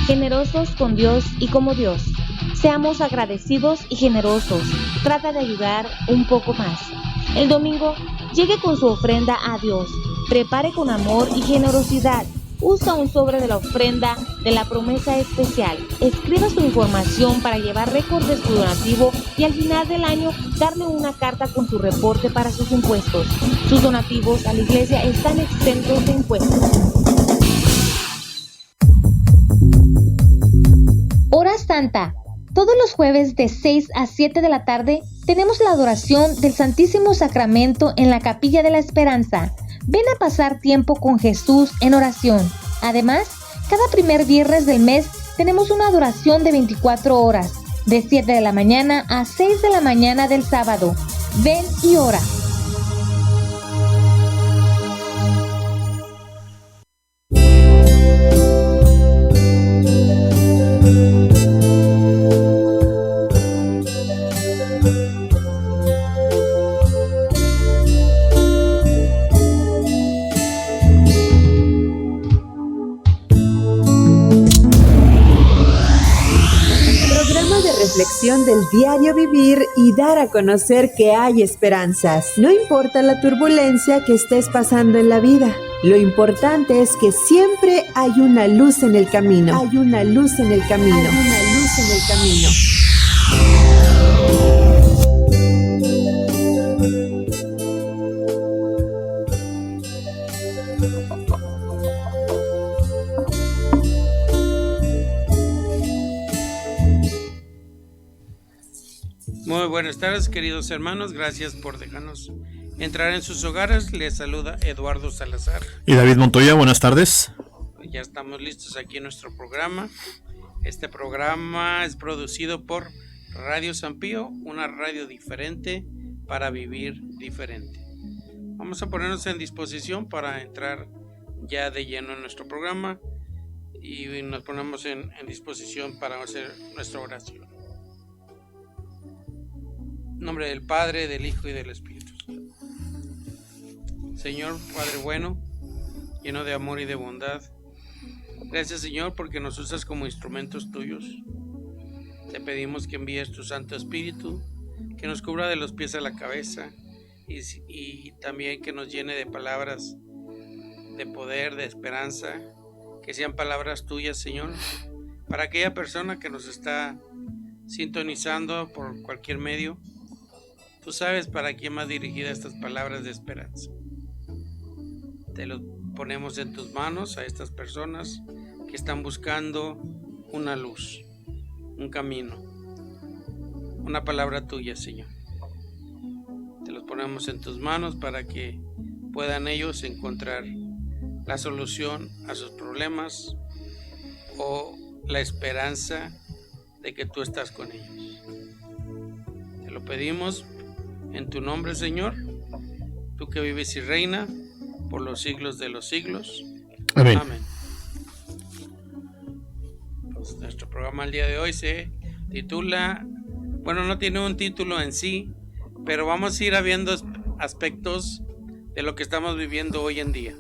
generosos con Dios y como Dios. Seamos agradecidos y generosos. Trata de ayudar un poco más. El domingo, llegue con su ofrenda a Dios. Prepare con amor y generosidad. Usa un sobre de la ofrenda de la promesa especial. Escriba su información para llevar récord de su donativo y al final del año darle una carta con su reporte para sus impuestos. Sus donativos a la iglesia están exentos de impuestos. Hora Santa. Todos los jueves de 6 a 7 de la tarde tenemos la adoración del Santísimo Sacramento en la Capilla de la Esperanza. Ven a pasar tiempo con Jesús en oración. Además, cada primer viernes del mes tenemos una adoración de 24 horas, de 7 de la mañana a 6 de la mañana del sábado. Ven y ora. Reflexión del diario vivir y dar a conocer que hay esperanzas. No importa la turbulencia que estés pasando en la vida, lo importante es que siempre hay una luz en el camino. Hay una luz en el camino. Hay una luz en el camino. Muy buenas tardes, queridos hermanos, gracias por dejarnos entrar en sus hogares. Les saluda Eduardo Salazar y David Montoya. Buenas tardes. Ya estamos listos aquí en nuestro programa. Este programa es producido por Radio San Pío, una radio diferente para vivir diferente. Vamos a ponernos en disposición para entrar ya de lleno en nuestro programa y nos ponemos en disposición para hacer nuestra oración. En nombre del Padre, del Hijo y del Espíritu. Señor, Padre bueno, lleno de amor y de bondad, gracias, Señor, porque nos usas como instrumentos tuyos. Te pedimos que envíes tu Santo Espíritu, que nos cubra de los pies a la cabeza y también que nos llene de palabras de poder, de esperanza, que sean palabras tuyas, Señor, para aquella persona que nos está sintonizando por cualquier medio. Tú sabes para quién va dirigida estas palabras de esperanza. Te lo ponemos en tus manos a estas personas que están buscando una luz, un camino, una palabra tuya, Señor. Te los ponemos en tus manos para que puedan ellos encontrar la solución a sus problemas o la esperanza de que tú estás con ellos. Te lo pedimos en tu nombre, Señor, tú que vives y reina por los siglos de los siglos. Amén. Amén. Pues nuestro programa el día de hoy se titula, bueno, no tiene un título en sí, pero vamos a ir viendo aspectos de lo que estamos viviendo hoy en día.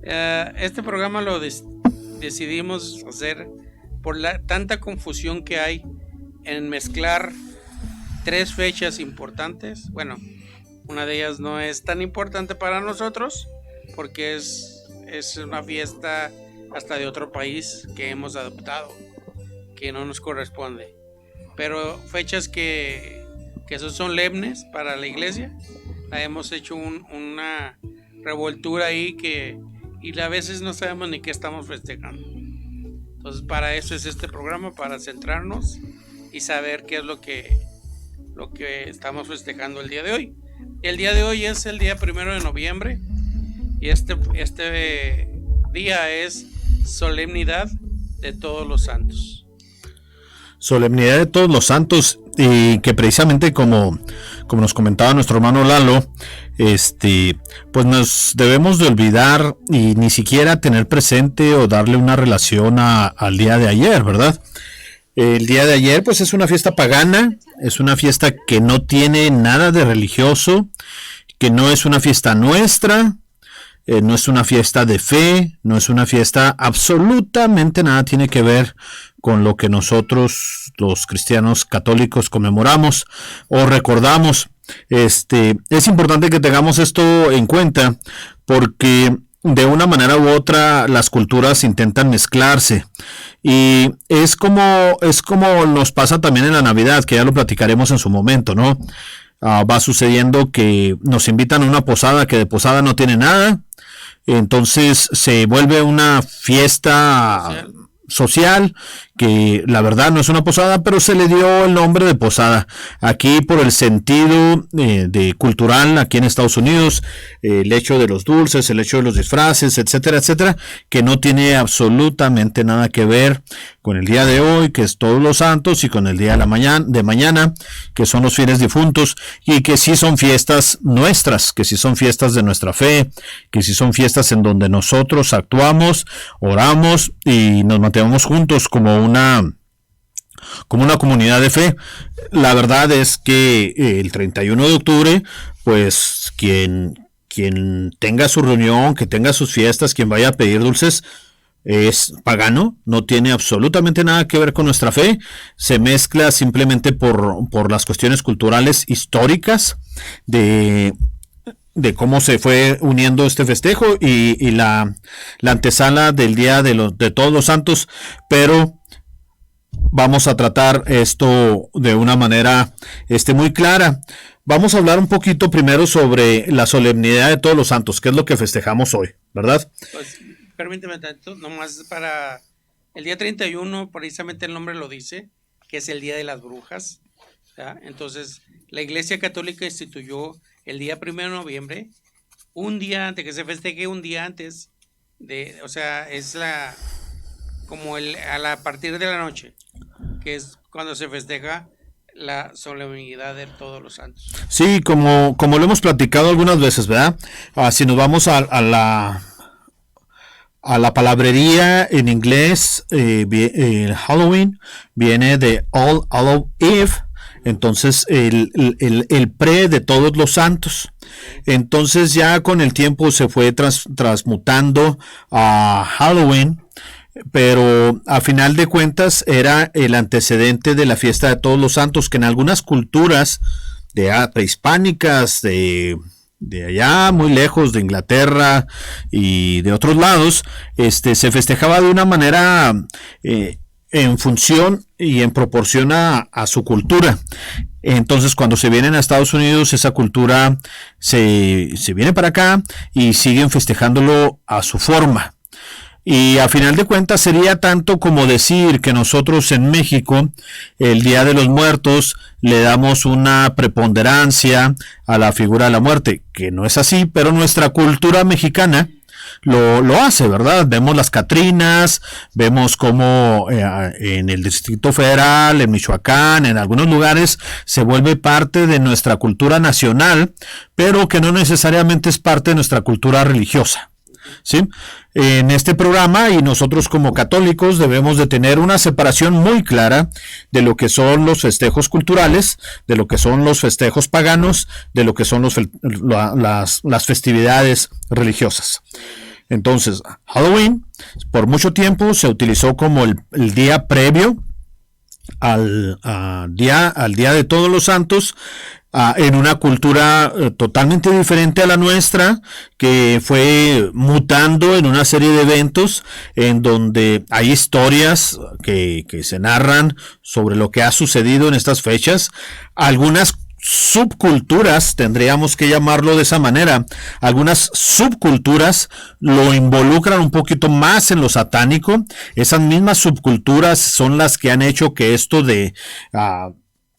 Este programa lo decidimos hacer por la tanta confusión que hay en mezclar tres fechas importantes. Bueno, una de ellas no es tan importante para nosotros porque es una fiesta hasta de otro país que hemos adoptado, que no nos corresponde, pero fechas que son solemnes para la iglesia. La hemos hecho una revoltura ahí y a veces no sabemos ni qué estamos festejando. Entonces para eso es este programa, para centrarnos y saber qué es lo que estamos festejando el día de hoy. El día de hoy es el día 1 de noviembre y este día es Solemnidad de Todos los Santos. Solemnidad de Todos los Santos, y que precisamente como nos comentaba nuestro hermano Lalo, pues nos debemos de olvidar y ni siquiera tener presente o darle una relación al día de ayer, ¿verdad? El día de ayer pues es una fiesta pagana, es una fiesta que no tiene nada de religioso, que no es una fiesta nuestra, no es una fiesta de fe, no es una fiesta, absolutamente nada tiene que ver con lo que nosotros los cristianos católicos conmemoramos o recordamos. Es importante que tengamos esto en cuenta porque de una manera u otra las culturas intentan mezclarse y es como nos pasa también en la Navidad, que ya lo platicaremos en su momento, ¿no? Va sucediendo que nos invitan a una posada que de posada no tiene nada, entonces se vuelve una fiesta social, que la verdad no es una posada, pero se le dio el nombre de posada. Aquí por el sentido de cultural, aquí en Estados Unidos, el hecho de los dulces, el hecho de los disfraces, etcétera, etcétera, que no tiene absolutamente nada que ver con el día de hoy, que es Todos los Santos, y con el día de mañana, que son los fieles difuntos, y que sí son fiestas nuestras, que sí son fiestas de nuestra fe, que sí son fiestas en donde nosotros actuamos, oramos y nos mantenemos juntos como una comunidad de fe. La verdad es que el 31 de octubre, pues quien tenga su reunión, que tenga sus fiestas, quien vaya a pedir dulces, es pagano, no tiene absolutamente nada que ver con nuestra fe, se mezcla simplemente por las cuestiones culturales históricas de cómo se fue uniendo este festejo y la antesala del día de Todos los Santos, pero vamos a tratar esto de una manera muy clara. Vamos a hablar un poquito primero sobre la solemnidad de Todos los Santos, que es lo que festejamos hoy, ¿verdad? Pues, permíteme tanto, nomás para el día 31, precisamente el nombre lo dice, que es el Día de las Brujas, ¿ya? Entonces, la Iglesia Católica instituyó el día 1 de noviembre, un día antes, que se festeje un día antes, o sea, es a partir de la noche, que es cuando se festeja la solemnidad de Todos los Santos. Sí, como lo hemos platicado algunas veces, ¿verdad? Si nos vamos a la palabrería en inglés, Halloween viene de All Hallows Eve, entonces el pre de Todos los Santos. Entonces ya con el tiempo se fue transmutando a Halloween, pero a final de cuentas era el antecedente de la fiesta de Todos los Santos, que en algunas culturas prehispánicas de allá muy lejos de Inglaterra y de otros lados, se festejaba de una manera en función y en proporción a su cultura. Entonces cuando se vienen a Estados Unidos, esa cultura se viene para acá y siguen festejándolo a su forma. Y a final de cuentas sería tanto como decir que nosotros en México el Día de los Muertos le damos una preponderancia a la figura de la muerte, que no es así, pero nuestra cultura mexicana lo hace, ¿verdad? Vemos las Catrinas, vemos cómo en el Distrito Federal, en Michoacán, en algunos lugares se vuelve parte de nuestra cultura nacional, pero que no necesariamente es parte de nuestra cultura religiosa, ¿sí? En este programa, y nosotros como católicos debemos de tener una separación muy clara de lo que son los festejos culturales, de lo que son los festejos paganos, de lo que son las festividades religiosas. Entonces, Halloween por mucho tiempo se utilizó como el día previo al día de Todos los Santos, en una cultura totalmente diferente a la nuestra, que fue mutando en una serie de eventos en donde hay historias que se narran sobre lo que ha sucedido en estas fechas. Algunas subculturas, tendríamos que llamarlo de esa manera, algunas subculturas lo involucran un poquito más en lo satánico. Esas mismas subculturas son las que han hecho que esto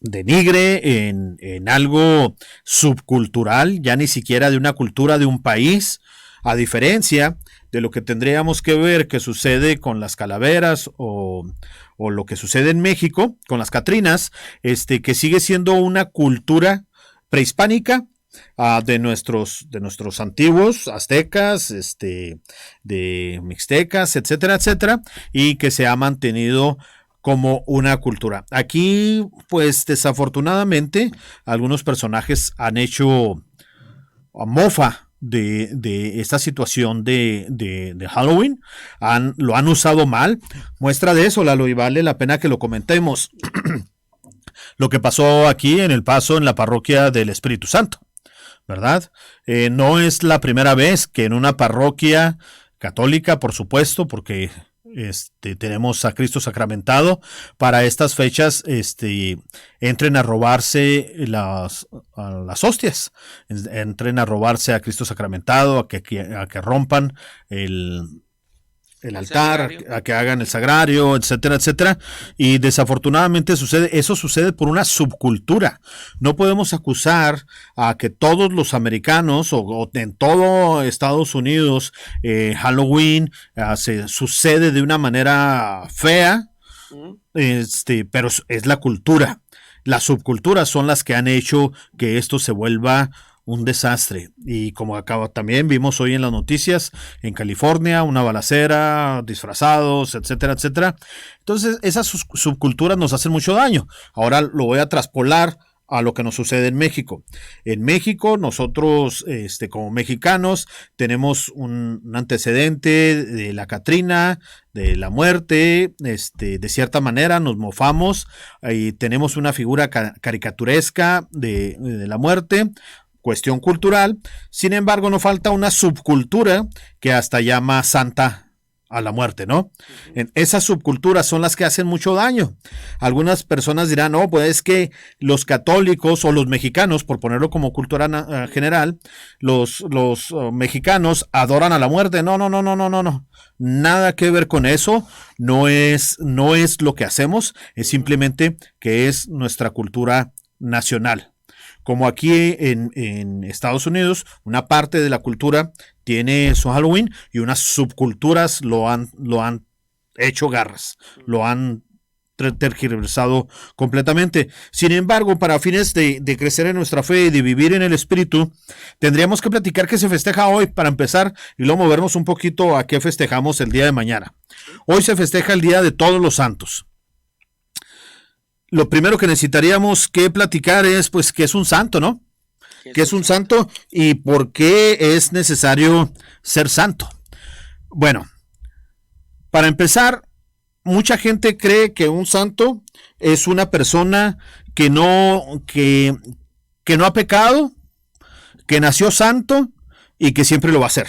denigre en algo subcultural, ya ni siquiera de una cultura de un país, a diferencia de lo que tendríamos que ver que sucede con las calaveras o lo que sucede en México con las Catrinas, que sigue siendo una cultura prehispánica, de nuestros antiguos aztecas, de mixtecas, etcétera, etcétera, y que se ha mantenido como una cultura. Aquí, pues desafortunadamente, algunos personajes han hecho mofa de esta situación de Halloween. Lo han usado mal. Muestra de eso, Lalo, y vale la pena que lo comentemos. Lo que pasó aquí en El Paso, en la parroquia del Espíritu Santo, ¿verdad? No es la primera vez que en una parroquia católica, por supuesto, porque tenemos a Cristo sacramentado, para estas fechas entren a robarse las hostias, entren a robarse a Cristo sacramentado, a que rompan el altar, a que hagan el sagrario, etcétera, etcétera. Y desafortunadamente eso sucede por una subcultura. No podemos acusar a que todos los americanos o en todo Estados Unidos Halloween sucede de una manera fea, pero es la cultura. Las subculturas son las que han hecho que esto se vuelva un desastre. Y como también vimos hoy en las noticias, en California, una balacera, disfrazados, etcétera, etcétera. Entonces, esas subculturas nos hacen mucho daño. Ahora lo voy a traspolar a lo que nos sucede en México. En México, nosotros, como mexicanos, tenemos un antecedente de la Catrina, de la muerte, de cierta manera nos mofamos y tenemos una figura caricaturesca de la muerte. Cuestión cultural. Sin embargo, no falta una subcultura que hasta llama santa a la muerte, ¿no? Esas subculturas son las que hacen mucho daño. Algunas personas dirán, no, pues es que los católicos o los mexicanos, por ponerlo como cultura general, los mexicanos adoran a la muerte. No. Nada que ver con eso. No es lo que hacemos. Es simplemente que es nuestra cultura nacional. Como aquí en Estados Unidos, una parte de la cultura tiene su Halloween y unas subculturas lo han hecho garras, lo han tergiversado completamente. Sin embargo, para fines de crecer en nuestra fe y de vivir en el Espíritu, tendríamos que platicar qué se festeja hoy para empezar y luego movernos un poquito a qué festejamos el día de mañana. Hoy se festeja el Día de Todos los Santos. Lo primero que necesitaríamos que platicar es, pues, ¿qué es un santo, no? ¿Qué es un santo y por qué es necesario ser santo? Bueno, para empezar, mucha gente cree que un santo es una persona que no ha pecado, que nació santo y que siempre lo va a hacer.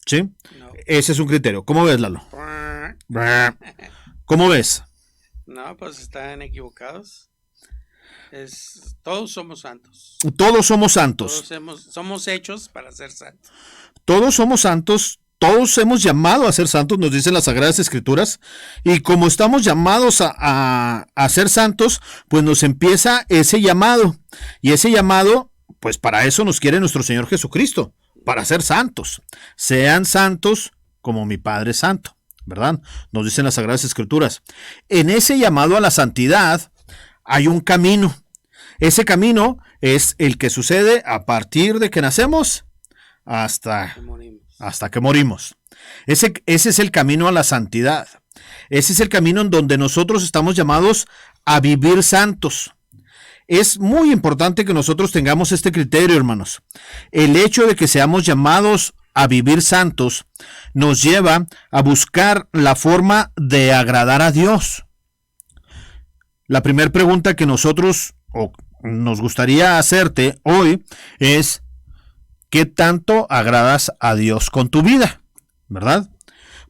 ¿Sí? No. Ese es un criterio. ¿Cómo ves, Lalo? ¿Cómo ves? No, pues están equivocados. Todos somos santos. Todos somos santos. Todos somos hechos para ser santos. Todos somos santos. Todos hemos llamado a ser santos, nos dicen las Sagradas Escrituras. Y como estamos llamados a ser santos, pues nos empieza ese llamado. Y ese llamado, pues para eso nos quiere nuestro Señor Jesucristo, para ser santos. Sean santos como mi Padre es santo, ¿verdad? Nos dicen las Sagradas Escrituras. En ese llamado a la santidad hay un camino. Ese camino es el que sucede a partir de que nacemos hasta que morimos. Ese es el camino a la santidad. Ese es el camino en donde nosotros estamos llamados a vivir santos. Es muy importante que nosotros tengamos este criterio, hermanos. El hecho de que seamos llamados a vivir santos nos lleva a buscar la forma de agradar a Dios. La primera pregunta que nosotros nos gustaría hacerte hoy es: ¿qué tanto agradas a Dios con tu vida? ¿Verdad?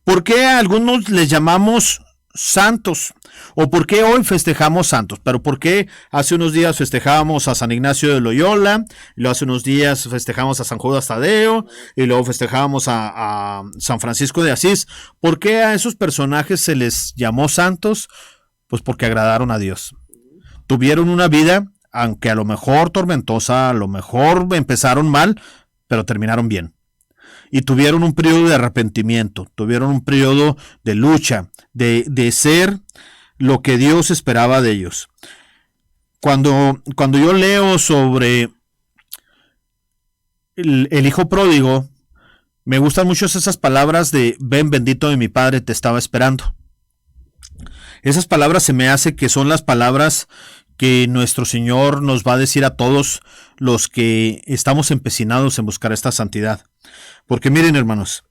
¿Por qué a algunos les llamamos santos? ¿O por qué hoy festejamos santos? Pero ¿por qué hace unos días festejábamos a San Ignacio de Loyola? Y luego hace unos días festejamos a San Judas Tadeo. Y luego festejábamos a San Francisco de Asís. ¿Por qué a esos personajes se les llamó santos? Pues porque agradaron a Dios. Tuvieron una vida, aunque a lo mejor tormentosa, a lo mejor empezaron mal, pero terminaron bien. Y tuvieron un periodo de arrepentimiento, tuvieron un periodo de lucha, de ser lo que Dios esperaba de ellos. Cuando yo leo sobre el hijo pródigo, me gustan mucho esas palabras de ven bendito de mi Padre, te estaba esperando. Esas palabras se me hace que son las palabras que nuestro Señor nos va a decir a todos los que estamos empecinados en buscar esta santidad. Porque miren, hermanos,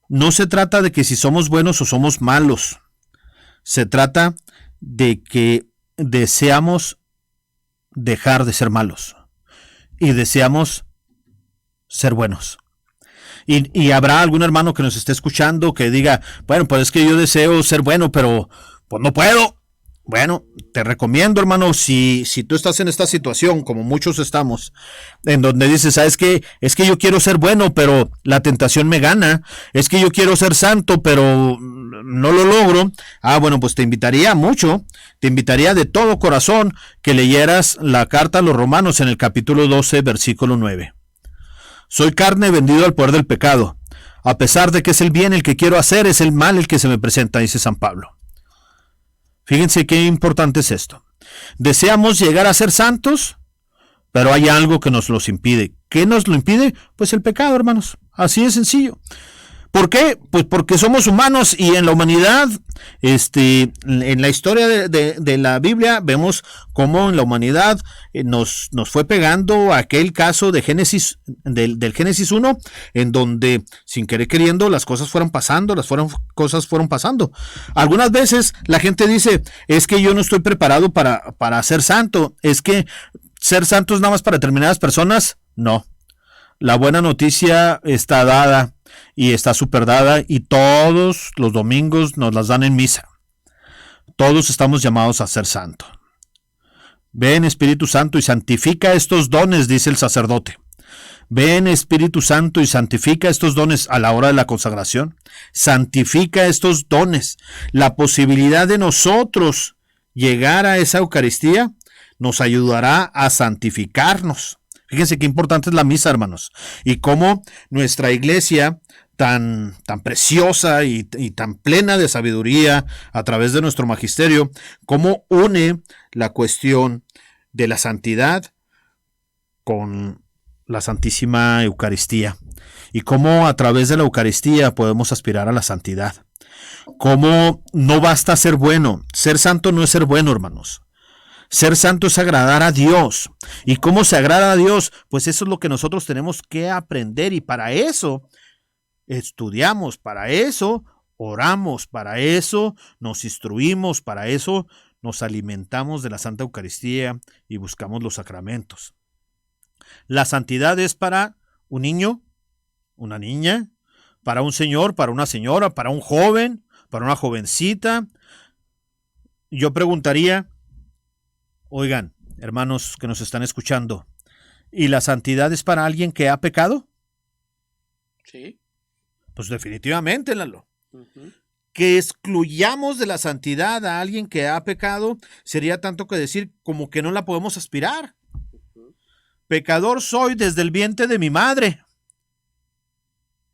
no se trata de que si somos buenos o somos malos. Se trata de que deseamos dejar de ser malos y deseamos ser buenos. Y habrá algún hermano que nos esté escuchando que diga, bueno, pues es que yo deseo ser bueno, pero pues no puedo. Bueno, te recomiendo, hermano, si tú estás en esta situación, como muchos estamos, en donde dices, ¿sabes qué? Es que yo quiero ser bueno, pero la tentación me gana. Es que yo quiero ser santo, pero no lo logro. Bueno, pues te invitaría de todo corazón que leyeras la carta a los Romanos en el capítulo 12, versículo 9. Soy carne vendido al poder del pecado. A pesar de que es el bien el que quiero hacer, es el mal el que se me presenta, dice San Pablo. Fíjense qué importante es esto. Deseamos llegar a ser santos, pero hay algo que nos los impide. ¿Qué nos lo impide? Pues el pecado, hermanos. Así de sencillo. ¿Por qué? Pues porque somos humanos y en la humanidad, en la historia de la Biblia, vemos cómo en la humanidad nos fue pegando aquel caso de Génesis, del Génesis 1, en donde sin querer queriendo las cosas fueron pasando. Algunas veces la gente dice, es que yo no estoy preparado para ser santo, es que ser santo es nada más para determinadas personas. No, la buena noticia está dada. Y está súper dada y todos los domingos nos las dan en misa. Todos estamos llamados a ser santo. Ven Espíritu Santo y santifica estos dones, dice el sacerdote. Ven Espíritu Santo y santifica estos dones a la hora de la consagración. Santifica estos dones. La posibilidad de nosotros llegar a esa Eucaristía nos ayudará a santificarnos. Fíjense qué importante es la misa, hermanos. Y cómo nuestra iglesia tan preciosa y tan plena de sabiduría a través de nuestro magisterio, cómo une la cuestión de la santidad con la Santísima Eucaristía y cómo a través de la Eucaristía podemos aspirar a la santidad. Cómo no basta ser bueno, ser santo no es ser bueno, hermanos. Ser santo es agradar a Dios. ¿Y cómo se agrada a Dios? Pues eso es lo que nosotros tenemos que aprender y para eso estudiamos, para eso oramos, para eso nos instruimos, para eso nos alimentamos de la Santa Eucaristía y buscamos los sacramentos. La santidad es para un niño, una niña, para un señor, para una señora, para un joven, para una jovencita. Yo preguntaría, oigan, hermanos que nos están escuchando, ¿y la santidad es para alguien que ha pecado? Sí. Pues definitivamente, Lalo. Uh-huh. Que excluyamos de la santidad a alguien que ha pecado sería tanto que decir como que no la podemos aspirar. Uh-huh. Pecador soy desde el vientre de mi madre.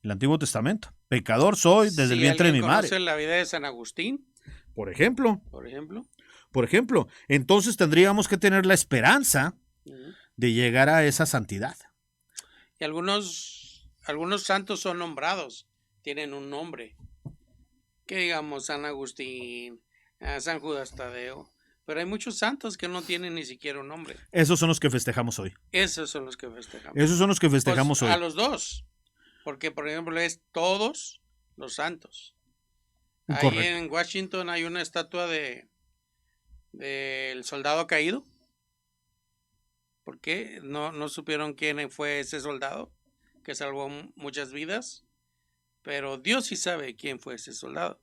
El Antiguo Testamento. Pecador soy desde el vientre de mi madre. ¿Conoce la vida de San Agustín? Por ejemplo. Por ejemplo, entonces tendríamos que tener la esperanza de llegar a esa santidad. Y algunos santos son nombrados, tienen un nombre. Que digamos San Agustín, San Judas Tadeo. Pero hay muchos santos que no tienen ni siquiera un nombre. Esos son los que festejamos hoy. Esos son los que festejamos. Pues hoy. A los dos. Porque, por ejemplo, es todos los santos. Correcto. Ahí en Washington hay una estatua del soldado caído. ¿Por qué? No supieron quién fue ese soldado que salvó muchas vidas. Pero Dios sí sabe quién fue ese soldado.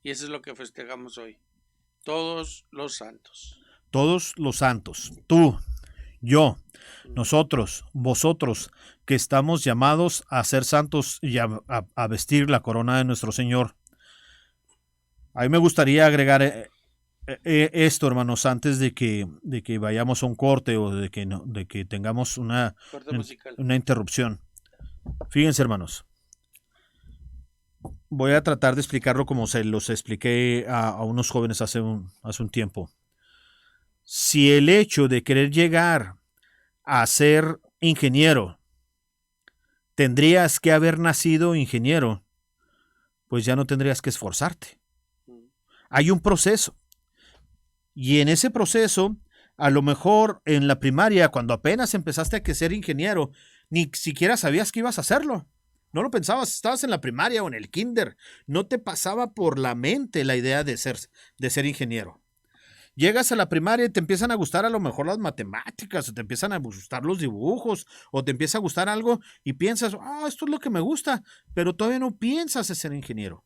Y eso es lo que festejamos hoy. Todos los santos. Todos los santos. Tú, yo, nosotros, vosotros, que estamos llamados a ser santos y a vestir la corona de nuestro Señor. A mí me gustaría agregar esto, hermanos, antes de que vayamos a un corte o de que tengamos una interrupción. Fíjense, hermanos. Voy a tratar de explicarlo como se los expliqué a unos jóvenes hace un tiempo. Si el hecho de querer llegar a ser ingeniero, tendrías que haber nacido ingeniero, pues ya no tendrías que esforzarte. Hay un proceso. Y en ese proceso A lo mejor en la primaria, cuando apenas empezaste a ser ingeniero, ni siquiera sabías que ibas a hacerlo. No lo pensabas, estabas en la primaria o en el kinder. No te pasaba por la mente la idea de ser ingeniero. Llegas a la primaria y te empiezan a gustar a lo mejor las matemáticas, o te empiezan a gustar los dibujos, o te empieza a gustar algo y piensas, esto es lo que me gusta, pero todavía no piensas en ser ingeniero.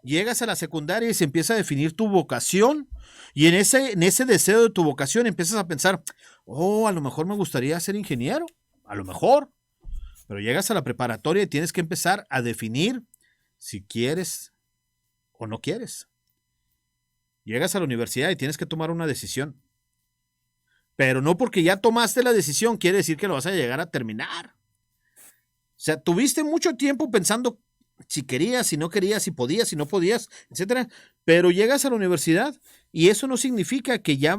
Llegas a la secundaria y se empieza a definir tu vocación, y en ese deseo de tu vocación empiezas a pensar, a lo mejor me gustaría ser ingeniero, a lo mejor. Pero llegas a la preparatoria y tienes que empezar a definir si quieres o no quieres. Llegas a la universidad y tienes que tomar una decisión. Pero no porque ya tomaste la decisión quiere decir que lo vas a llegar a terminar. O sea, tuviste mucho tiempo pensando si querías, si no querías, si podías, si no podías, etcétera. Pero llegas a la universidad y eso no significa que ya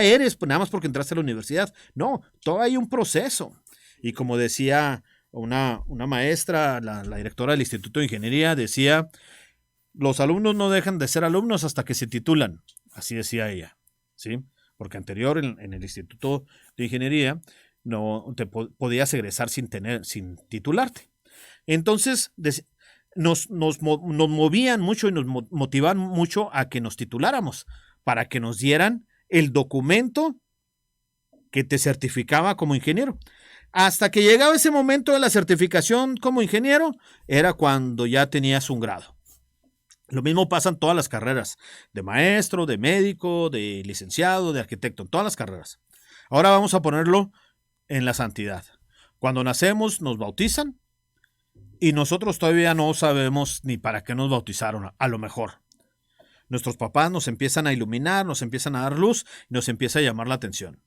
eres, pues, nada más porque entraste a la universidad. No, todo hay un proceso. Y como decía una maestra, la directora del Instituto de Ingeniería, decía, los alumnos no dejan de ser alumnos hasta que se titulan. Así decía ella, ¿sí? Porque anterior en el Instituto de Ingeniería no te podías egresar sin titularte. Entonces nos movían mucho y nos motivaban mucho a que nos tituláramos para que nos dieran el documento que te certificaba como ingeniero. Hasta que llegaba ese momento de la certificación como ingeniero, era cuando ya tenías un grado. Lo mismo pasa en todas las carreras, de maestro, de médico, de licenciado, de arquitecto, en todas las carreras. Ahora vamos a ponerlo en la santidad. Cuando nacemos nos bautizan y nosotros todavía no sabemos ni para qué nos bautizaron, a lo mejor. Nuestros papás nos empiezan a iluminar, nos empiezan a dar luz y nos empieza a llamar la atención.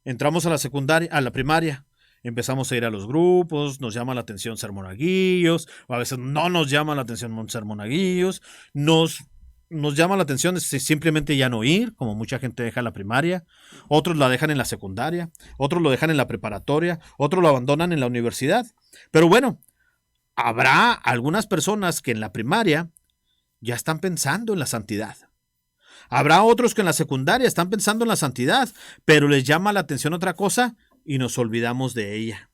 Entramos a la secundaria, a la primaria. Empezamos a ir a los grupos, nos llama la atención ser monaguillos, o a veces no nos llama la atención ser monaguillos, nos llama la atención simplemente ya no ir, como mucha gente deja la primaria, otros la dejan en la secundaria, otros lo dejan en la preparatoria, otros lo abandonan en la universidad. Pero bueno, habrá algunas personas que en la primaria ya están pensando en la santidad. Habrá otros que en la secundaria están pensando en la santidad, pero les llama la atención otra cosa y nos olvidamos de ella.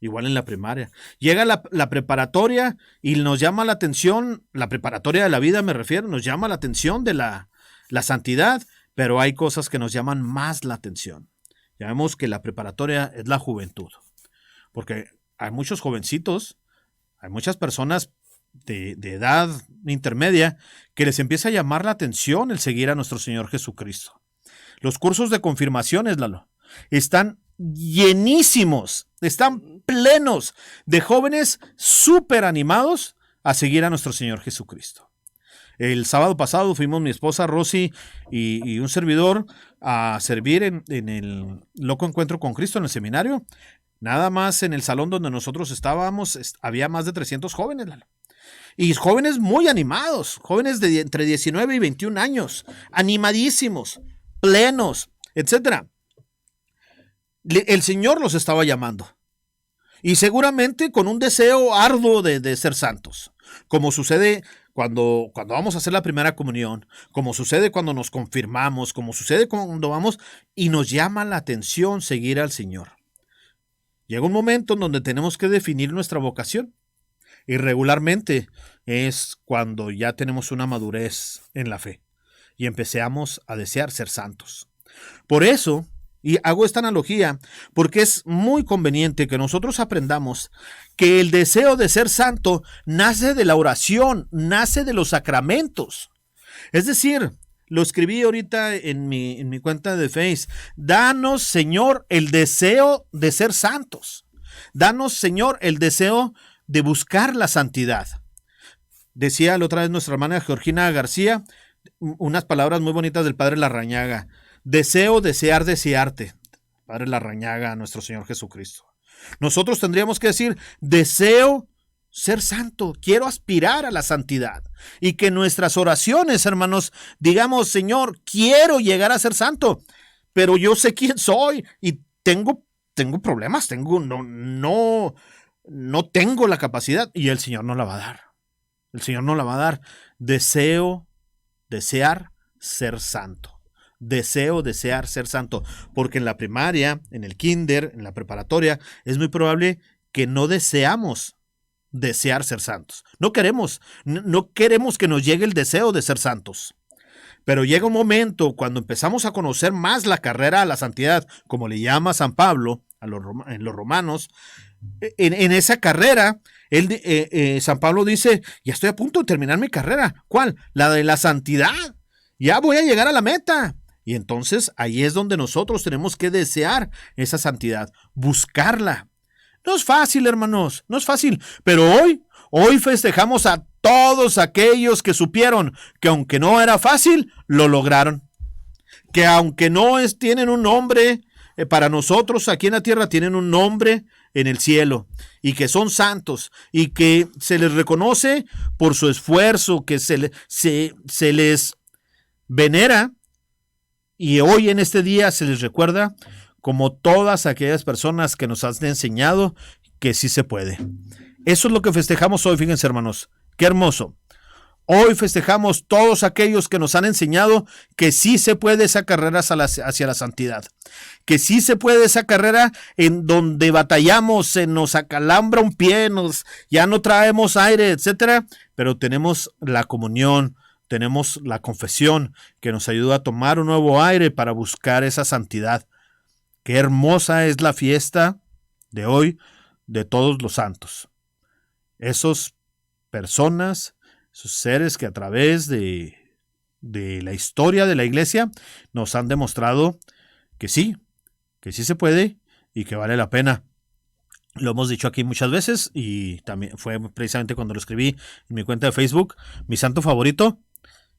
Igual en la primaria. Llega la preparatoria y nos llama la atención, la preparatoria de la vida me refiero, nos llama la atención de la santidad, pero hay cosas que nos llaman más la atención. Ya vemos que la preparatoria es la juventud, porque hay muchos jovencitos, hay muchas personas de edad intermedia que les empieza a llamar la atención el seguir a nuestro Señor Jesucristo. Los cursos de confirmaciones, Lalo, están llenísimos, están plenos de jóvenes súper animados a seguir a nuestro Señor Jesucristo. El sábado pasado fuimos mi esposa Rosy y un servidor a servir en el Loco Encuentro con Cristo en el seminario. Nada más en el salón donde nosotros estábamos había más de 300 jóvenes, Lalo. Y jóvenes muy animados, jóvenes de entre 19 y 21 años, animadísimos, plenos, etcétera. El Señor los estaba llamando. Y seguramente con un deseo arduo de ser santos. Como sucede cuando vamos a hacer la primera comunión, como sucede cuando nos confirmamos, como sucede cuando vamos y nos llama la atención seguir al Señor. Llega un momento en donde tenemos que definir nuestra vocación. Y regularmente es cuando ya tenemos una madurez en la fe y empezamos a desear ser santos. Por eso, y hago esta analogía, porque es muy conveniente que nosotros aprendamos que el deseo de ser santo nace de la oración, nace de los sacramentos. Es decir, lo escribí ahorita en mi cuenta de Facebook. Danos, Señor, el deseo de ser santos. Danos, Señor, el deseo de buscar la santidad. Decía la otra vez nuestra hermana Georgina García, unas palabras muy bonitas del Padre Larrañaga. Deseo, desear, desearte. Padre Larrañaga, nuestro Señor Jesucristo. Nosotros tendríamos que decir, deseo ser santo, quiero aspirar a la santidad. Y que nuestras oraciones, hermanos, digamos, Señor, quiero llegar a ser santo, pero yo sé quién soy y tengo problemas, no tengo la capacidad y el Señor no la va a dar. El Señor no la va a dar. Desear ser santo. desear ser santo, porque en la primaria, en el kinder, en la preparatoria, es muy probable que no deseamos desear ser santos. No queremos que nos llegue el deseo de ser santos. Pero llega un momento cuando empezamos a conocer más la carrera a la santidad, como le llama San Pablo en los Romanos. En esa carrera, San Pablo dice, ya estoy a punto de terminar mi carrera. ¿Cuál? La de la santidad. Ya voy a llegar a la meta. Y entonces ahí es donde nosotros tenemos que desear esa santidad, buscarla. No es fácil, hermanos, no es fácil, pero hoy festejamos a todos aquellos que supieron que aunque no era fácil, lo lograron. Que aunque no tienen un nombre para nosotros aquí en la tierra, tienen un nombre en el cielo y que son santos y que se les reconoce por su esfuerzo, que se les venera y hoy en este día se les recuerda como todas aquellas personas que nos han enseñado que sí se puede. Eso es lo que festejamos hoy, fíjense hermanos, qué hermoso. Hoy festejamos todos aquellos que nos han enseñado que sí se puede esa carrera hacia la santidad, que sí se puede esa carrera en donde batallamos, se nos acalambra un pie, ya no traemos aire, etcétera, pero tenemos la comunión, tenemos la confesión que nos ayuda a tomar un nuevo aire para buscar esa santidad. Qué hermosa es la fiesta de hoy de todos los santos. Esos personas, esos seres que a través de la historia de la iglesia nos han demostrado que sí se puede y que vale la pena. Lo hemos dicho aquí muchas veces y también fue precisamente cuando lo escribí en mi cuenta de Facebook. Mi santo favorito,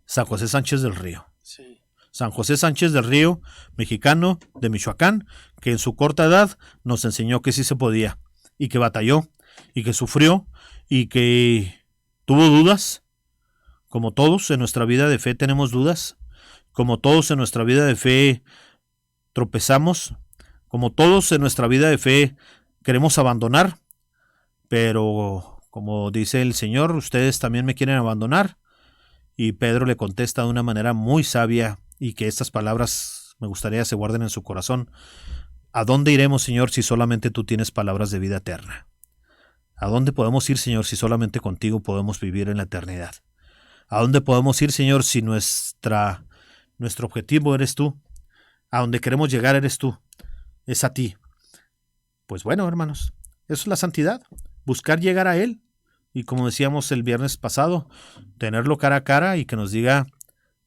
San José Sánchez del Río. Sí. San José Sánchez del Río, mexicano de Michoacán, que en su corta edad nos enseñó que sí se podía, y que batalló, y que sufrió, y que tuvo dudas. Como todos en nuestra vida de fe tenemos dudas, como todos en nuestra vida de fe tropezamos, como todos en nuestra vida de fe queremos abandonar, pero como dice el Señor, ustedes también me quieren abandonar. Y Pedro le contesta de una manera muy sabia y que estas palabras me gustaría se guarden en su corazón. ¿A dónde iremos, Señor, si solamente tú tienes palabras de vida eterna? ¿A dónde podemos ir, Señor, si solamente contigo podemos vivir en la eternidad? ¿A dónde podemos ir, Señor, si nuestro objetivo eres tú? ¿A dónde queremos llegar eres tú? Es a ti. Pues bueno, hermanos, eso es la santidad, buscar llegar a Él. Y como decíamos el viernes pasado, tenerlo cara a cara y que nos diga,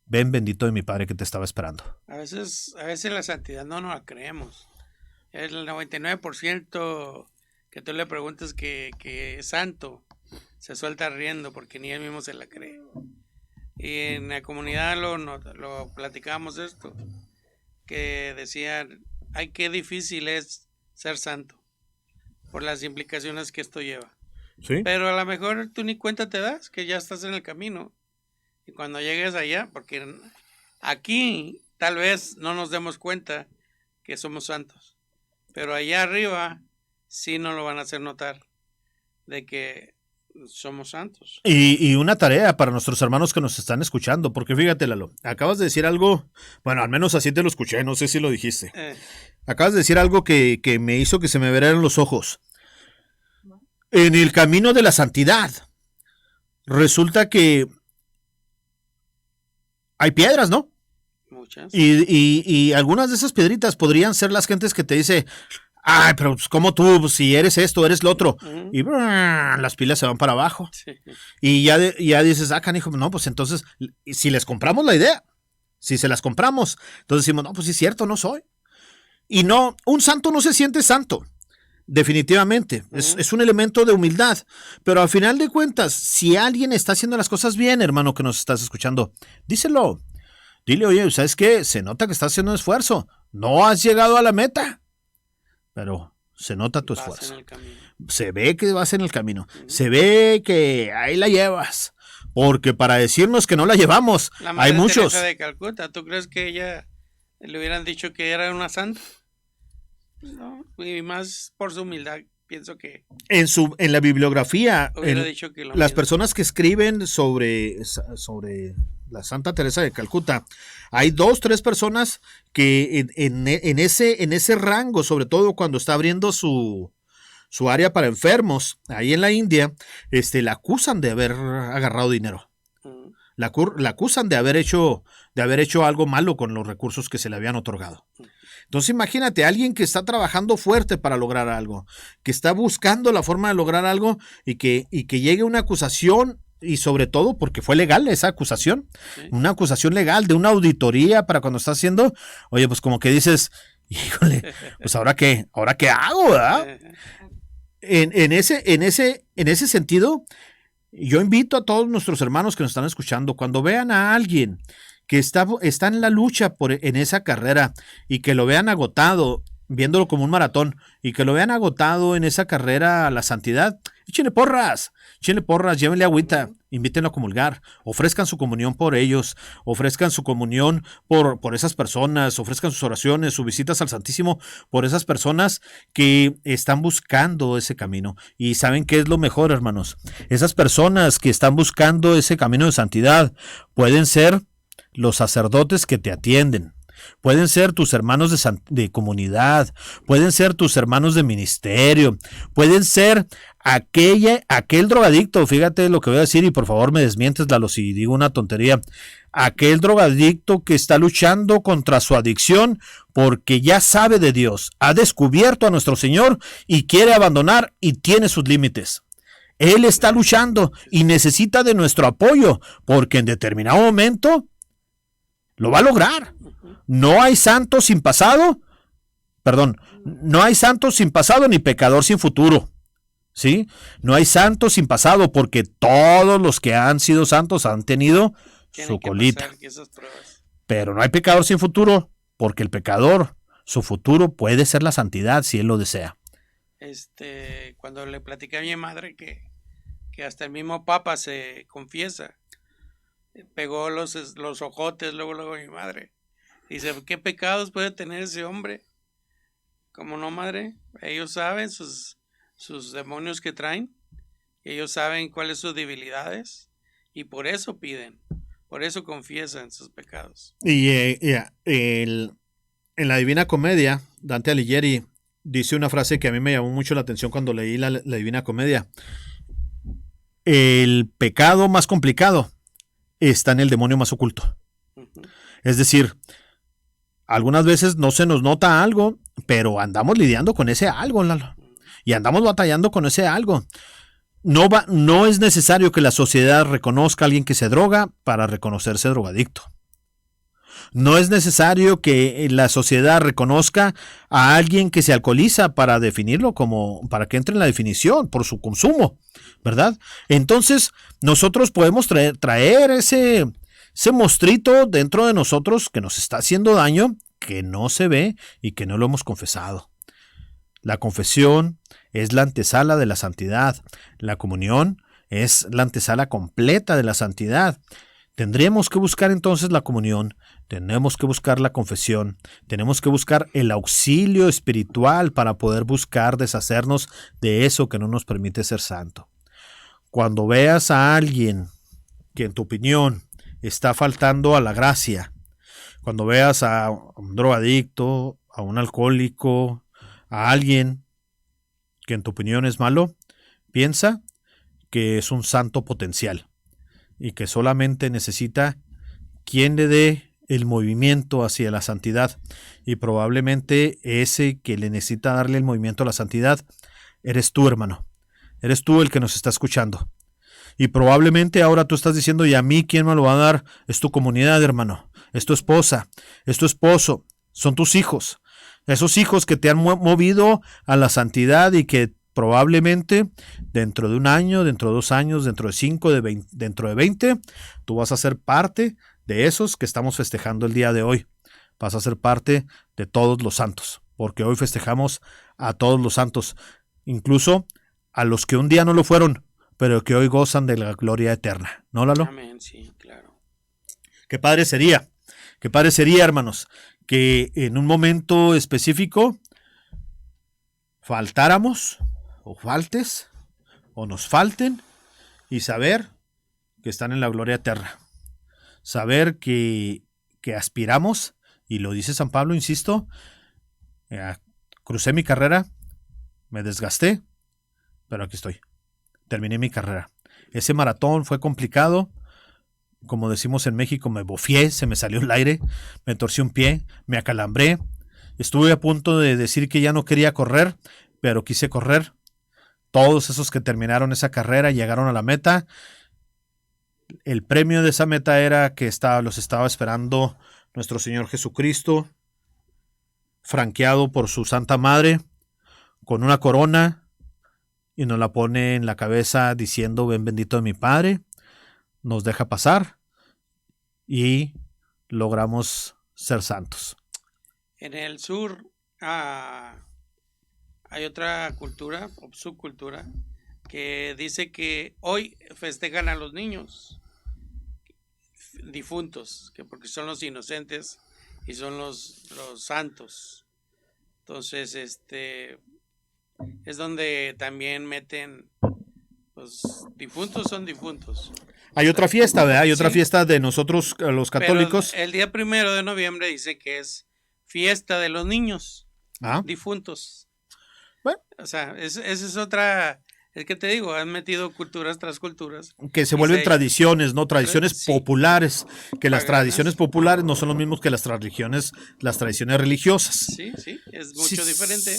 ven bendito de mi Padre que te estaba esperando. A veces la santidad no nos la creemos. El 99% que tú le preguntas que es santo, se suelta riendo porque ni él mismo se la cree. Y en la comunidad lo platicamos esto, que decían, ay, qué difícil es ser santo, por las implicaciones que esto lleva. ¿Sí? Pero a lo mejor tú ni cuenta te das que ya estás en el camino. Y cuando llegues allá, porque aquí tal vez no nos demos cuenta que somos santos, pero allá arriba sí nos lo van a hacer notar de que somos santos. Y una tarea para nuestros hermanos que nos están escuchando, porque fíjate, Lalo, acabas de decir algo, bueno, al menos así te lo escuché, no sé si lo dijiste. Acabas de decir algo que me hizo que se me vieran los ojos. En el camino de la santidad, resulta que hay piedras, ¿no? Muchas. Y algunas de esas piedritas podrían ser las gentes que te dice, ay, pero pues, ¿cómo tú? Pues, si eres esto, eres lo otro. Uh-huh. Y las pilas se van para abajo. Sí. Y ya dices, canijo, no, pues entonces, si les compramos la idea, si se las compramos, entonces decimos, no, pues sí es cierto, no soy. Y no, un santo no se siente santo. Definitivamente, es un elemento de humildad, pero al final de cuentas, si alguien está haciendo las cosas bien, hermano que nos estás escuchando, díselo, dile, oye, ¿sabes qué? Se nota que estás haciendo un esfuerzo, no has llegado a la meta, pero se nota tu esfuerzo, se ve que vas en el camino, se ve que ahí la llevas, porque para decirnos que no la llevamos, hay muchos. Teresa de Calcuta, ¿tú crees que ella le hubieran dicho que era una santa? No, y más por su humildad, pienso que en la bibliografía, hubiera dicho que las personas que escriben sobre la Santa Teresa de Calcuta, hay 2, 3 personas que en ese rango, sobre todo cuando está abriendo su área para enfermos, ahí en la India, la acusan de haber agarrado dinero. La acusan de haber hecho algo malo con los recursos que se le habían otorgado. Entonces imagínate, alguien que está trabajando fuerte para lograr algo, que está buscando la forma de lograr algo y que llegue una acusación, y sobre todo porque fue legal esa acusación, sí. Una acusación legal de una auditoría para cuando está haciendo, oye, pues como que dices, híjole, pues ahora qué hago, ¿verdad? En ese sentido, yo invito a todos nuestros hermanos que nos están escuchando, cuando vean a alguien que está en la lucha en esa carrera y que lo vean agotado, viéndolo como un maratón, y que lo vean agotado en esa carrera a la santidad, échenle porras, llévenle agüita, invítenlo a comulgar, ofrezcan su comunión por ellos, ofrezcan su comunión por esas personas, ofrezcan sus oraciones, sus visitas al Santísimo por esas personas que están buscando ese camino. Y ¿saben qué es lo mejor, hermanos? Esas personas que están buscando ese camino de santidad pueden ser los sacerdotes que te atienden, pueden ser tus hermanos de comunidad, pueden ser tus hermanos de ministerio, pueden ser aquel drogadicto, fíjate lo que voy a decir y por favor me desmientes, Lalo, si digo una tontería, aquel drogadicto que está luchando contra su adicción porque ya sabe de Dios, ha descubierto a nuestro Señor y quiere abandonar y tiene sus límites. Él está luchando y necesita de nuestro apoyo porque en determinado momento lo va a lograr. No hay santo sin pasado, no hay santo sin pasado ni pecador sin futuro, ¿sí? No hay santo sin pasado porque todos los que han sido santos han tenido su colita. Pero no hay pecador sin futuro porque el pecador, su futuro puede ser la santidad si él lo desea. Cuando le platiqué a mi madre que hasta el mismo Papa se confiesa, pegó los ojotes luego mi madre. Dice, ¿qué pecados puede tener ese hombre? ¿Cómo no, madre? Ellos saben sus demonios que traen, ellos saben cuáles son sus debilidades y por eso piden, por eso confiesan sus pecados. Y en la Divina Comedia, Dante Alighieri dice una frase que a mí me llamó mucho la atención cuando leí la Divina Comedia. El pecado más complicado está en el demonio más oculto. Uh-huh. Es decir, algunas veces no se nos nota algo, pero andamos lidiando con ese algo, Lalo, y andamos batallando con ese algo. No es necesario que la sociedad reconozca a alguien que se droga para reconocerse drogadicto. No es necesario que la sociedad reconozca a alguien que se alcoholiza para definirlo para que entre en la definición por su consumo, ¿verdad? Entonces, nosotros podemos traer ese monstruito dentro de nosotros que nos está haciendo daño, que no se ve y que no lo hemos confesado. La confesión es la antesala de la santidad. La comunión es la antesala completa de la santidad. Tendremos que buscar entonces la comunión, tenemos que buscar la confesión, tenemos que buscar el auxilio espiritual para poder buscar deshacernos de eso que no nos permite ser santo. Cuando veas a alguien que en tu opinión está faltando a la gracia, cuando veas a un drogadicto, a un alcohólico, a alguien que en tu opinión es malo, piensa que es un santo potencial y que solamente necesita quien le dé el movimiento hacia la santidad, y probablemente ese que le necesita darle el movimiento a la santidad eres tú, hermano, eres tú el que nos está escuchando, y probablemente ahora tú estás diciendo, ¿y a mí quién me lo va a dar? Es tu comunidad, hermano, es tu esposa, es tu esposo, son tus hijos, esos hijos que te han movido a la santidad y que probablemente dentro de un año, dentro de 2 años, dentro de 5, dentro de 20, tú vas a ser parte de esos que estamos festejando el día de hoy. Vas a ser parte de todos los santos, porque hoy festejamos a todos los santos, incluso a los que un día no lo fueron, pero que hoy gozan de la gloria eterna. ¿No, Lalo? Amén, sí, claro. Qué padre sería, hermanos, que en un momento específico faltáramos o faltes o nos falten y saber que están en la gloria eterna, saber que aspiramos, y lo dice San Pablo, insisto, crucé mi carrera, me desgasté, pero aquí estoy, terminé mi carrera. Ese maratón fue complicado, como decimos en México, me bofié, se me salió el aire, me torcí un pie, me acalambré, estuve a punto de decir que ya no quería correr, pero quise correr. Todos esos que terminaron esa carrera llegaron a la meta. El premio de esa meta era que los estaba esperando nuestro Señor Jesucristo, franqueado por su Santa Madre, con una corona, y nos la pone en la cabeza diciendo: ven bendito de mi Padre. Nos deja pasar y logramos ser santos. En el sur hay otra cultura o subcultura que dice que hoy festejan a los niños difuntos, que porque son los inocentes y son los santos. Entonces, es donde también meten, pues, difuntos son difuntos. Hay otra fiesta, ¿verdad? Hay otra fiesta de nosotros, los católicos. Pero el día 1 de noviembre dice que es fiesta de los niños difuntos. Bueno. O sea, esa es otra. Es que te digo, han metido culturas tras culturas. Que se vuelven tradiciones, ¿no? Tradiciones populares. Que las tradiciones populares no son lo mismo que las tradiciones religiosas. Sí, es mucho diferente.